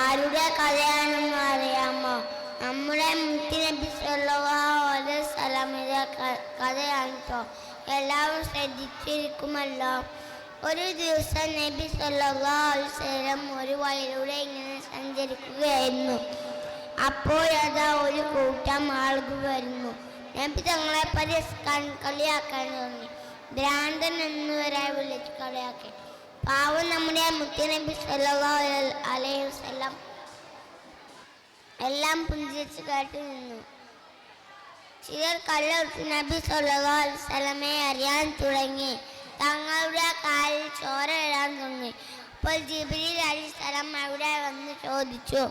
ആരുടെ കഥയാണെന്ന് അറിയാമോ? നമ്മുടെ മുത്തുനബി സല്ലല്ലാഹു അലൈഹി വസല്ലമയുടെ കഥയാണ് കേട്ടോ. എല്ലാവരും ശ്രദ്ധിച്ചിരിക്കുമല്ലോ. ഒരു ദിവസം നബി സല്ലല്ലാഹു അലൈഹി വസല്ലം ഒരു വഴിയിലൂടെ ഇങ്ങനെ സഞ്ചരിക്കുകയായിരുന്നു. അപ്പോഴതാ ഒരു കൂട്ടം ആളുകൾ വരുന്നു. നബി തങ്ങളെ കളിയാക്കാൻ തുടങ്ങി. ഭ്രാന്തൻ എന്നിവരെ വിളിച്ച് കളിയാക്കി. പാവം നമ്മുടെ മുത്തുനബി സല്ലല്ലാഹു അലൈഹി വസല്ലം എല്ലാം പുഞ്ചിരിച്ച് കേട്ട് നിന്നു. ചിലർ കല്ലെടുത്ത് നബി സല്ലല്ലാഹു അലൈഹി വസല്ലമയെ അറിയാൻ തുടങ്ങി. തങ്ങളുടെ കാലിൽ ചോര ഇടാൻ തുടങ്ങി. അപ്പോൾ ജിബ്രീൽ അലൈഹിസ്സലാം അവിടെ വന്ന് ചോദിച്ചു,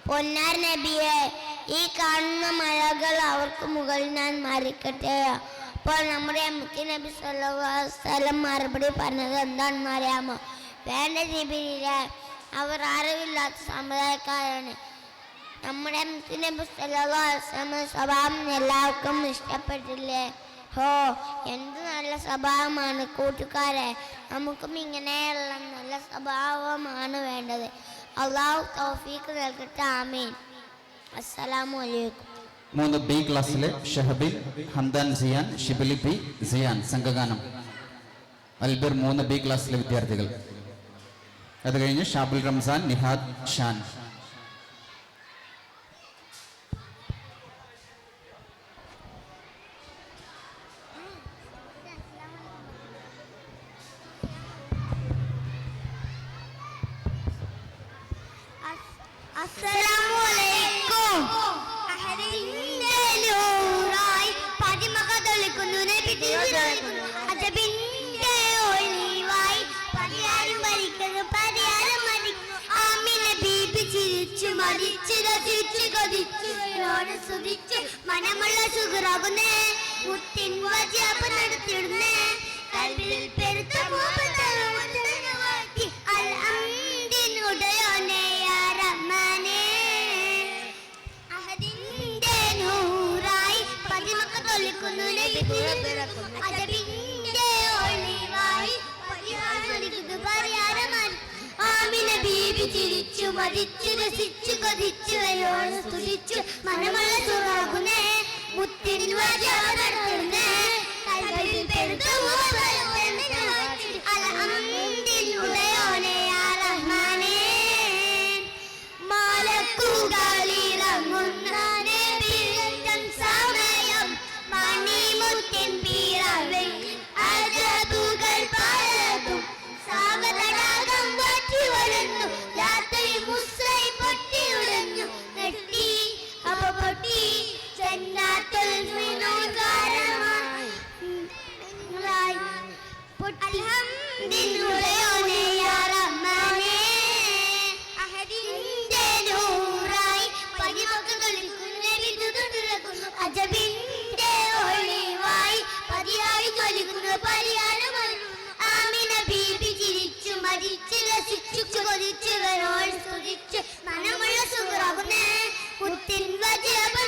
പൊന്നാർ നബിയെ, ഈ കാണുന്ന മലകൾ അവർക്ക് മുകളിൽ ഞാൻ മറിക്കട്ടെ? അപ്പോൾ നമ്മുടെ മുത്തുനബി സല്ലല്ലാഹു അലൈഹി വസല്ലം മറുപടി പറഞ്ഞത് എന്താണെന്ന് അറിയാമോ? വേണ്ട ജിബ്രീലെ, അവർ അറിവില്ലാത്ത സമുദായക്കാരാണ്. നമ്മുടെ മുത്തുനബി സല്ലല്ലാഹു അലൈഹി വസല്ലം സ്വഭാവം എല്ലാവർക്കും ഇഷ്ടപ്പെട്ടില്ലേ? ഹോ, എന്ത് നല്ല സ്വഭാവമാണ് കൂട്ടുകാരെ. നമുക്കും ഇങ്ങനെയുള്ള നല്ല സ്വഭാവമാണ് വേണ്ടത്. അള്ളാഹു തൗഫീഖ് നൽകട്ടെ. ആമീൻ. അസ്സലാമു അലൈക്കും. 3B ക്ലാസ്സിലെ ഷഹബിൽ, ഹംദാൻ സിയാൻ, ഷിബിലി പി സിയാൻ സംഘഗാനം. അൽബിർ 3B ക്ലാസ്സിലെ വിദ്യാർത്ഥികൾ. അത് കഴിഞ്ഞ് ഷാബുൽ റംസാൻ, നിഹാദ് ഷാൻ. അസ്സലാമു അലൈക്കും. അഹദിന്റെ നൂറായി പതിമക തെളിക്കുന്നു നബി തിരുനാമം. അജബിന്റെ ഒളിവായി പരിയാരം വലിക്കുന്നു പരിയാരം മരിക്കുന്നു. ആമിന ബീബി ചിരിച്ചു മരിച്ചു രസിച്ചു കൊതിച്ചു സ്തുതിച്ച് മനമുള്ള സുഖറാകുന്നേ. മുത്തിൻ വജാബ് നടത്തിയിടുന്നേ. കൽബിൽ പെരുത്ത അൽഹംദിനുടയോനെ യാ റഹ്മാനേ. അഹദിന്റെ നൂറായി പതിമക്ക തൊളിക്കുന്നു നബി തിരുനാമം. അജബിന്റെ ഒളിവായി പരിയാരം വലിക്കുന്നു പരിയാരം മരിക്കുന്നു. ആമിന ബീബി ചിരിച്ചു മരിച്ചു രസിച്ചു കൊതിച്ചു സ്തുതിച്ചു മനമുള്ള സുഖാകുന്നേ. മുത്തിൻ വജാബ് നടത്തിയിടുന്നേ. കൽബിൽ പെരുത്ത അൽഹംദിനുടയോനെ യാ റഹ്മാനേ. മാലക്കുകളിറങ്ങുന്ന നബിയുടെ സമയം മണിമുത്തിൻ പിറവിൽ അജബുകൾ പലതും സാഗതടാകം വറ്റി വരുന്നു. രാത്രി മുസ്സൈ പൊട്ടിയുടഞ്ഞു നെട്ടി അവ പൊട്ടി ജന്നാത്തുൽ ഫിർദൗസ് കാരണമായി അൽഹംദുലില്ലാഹി യാ റഹ്മാനേ. അഹദിന്റെ നൂറായി പതിമക്ക തൊളിക്കുന്നു നബി തുതുതുലക്കുന്നു. അജബിന്റെ ഒളിവായി പതിയായി ജ്വലിക്കുന്നു പരിയാരം മരിക്കുന്നു. ആമിന ബീബി ചിരിച്ചു മരിച്ചു രസിച്ചു കൊതിച്ചു സ്തുതിച്ചു മനമുള്ള സുഖറാകുന്നേ. മുത്തിൻ വജാബ്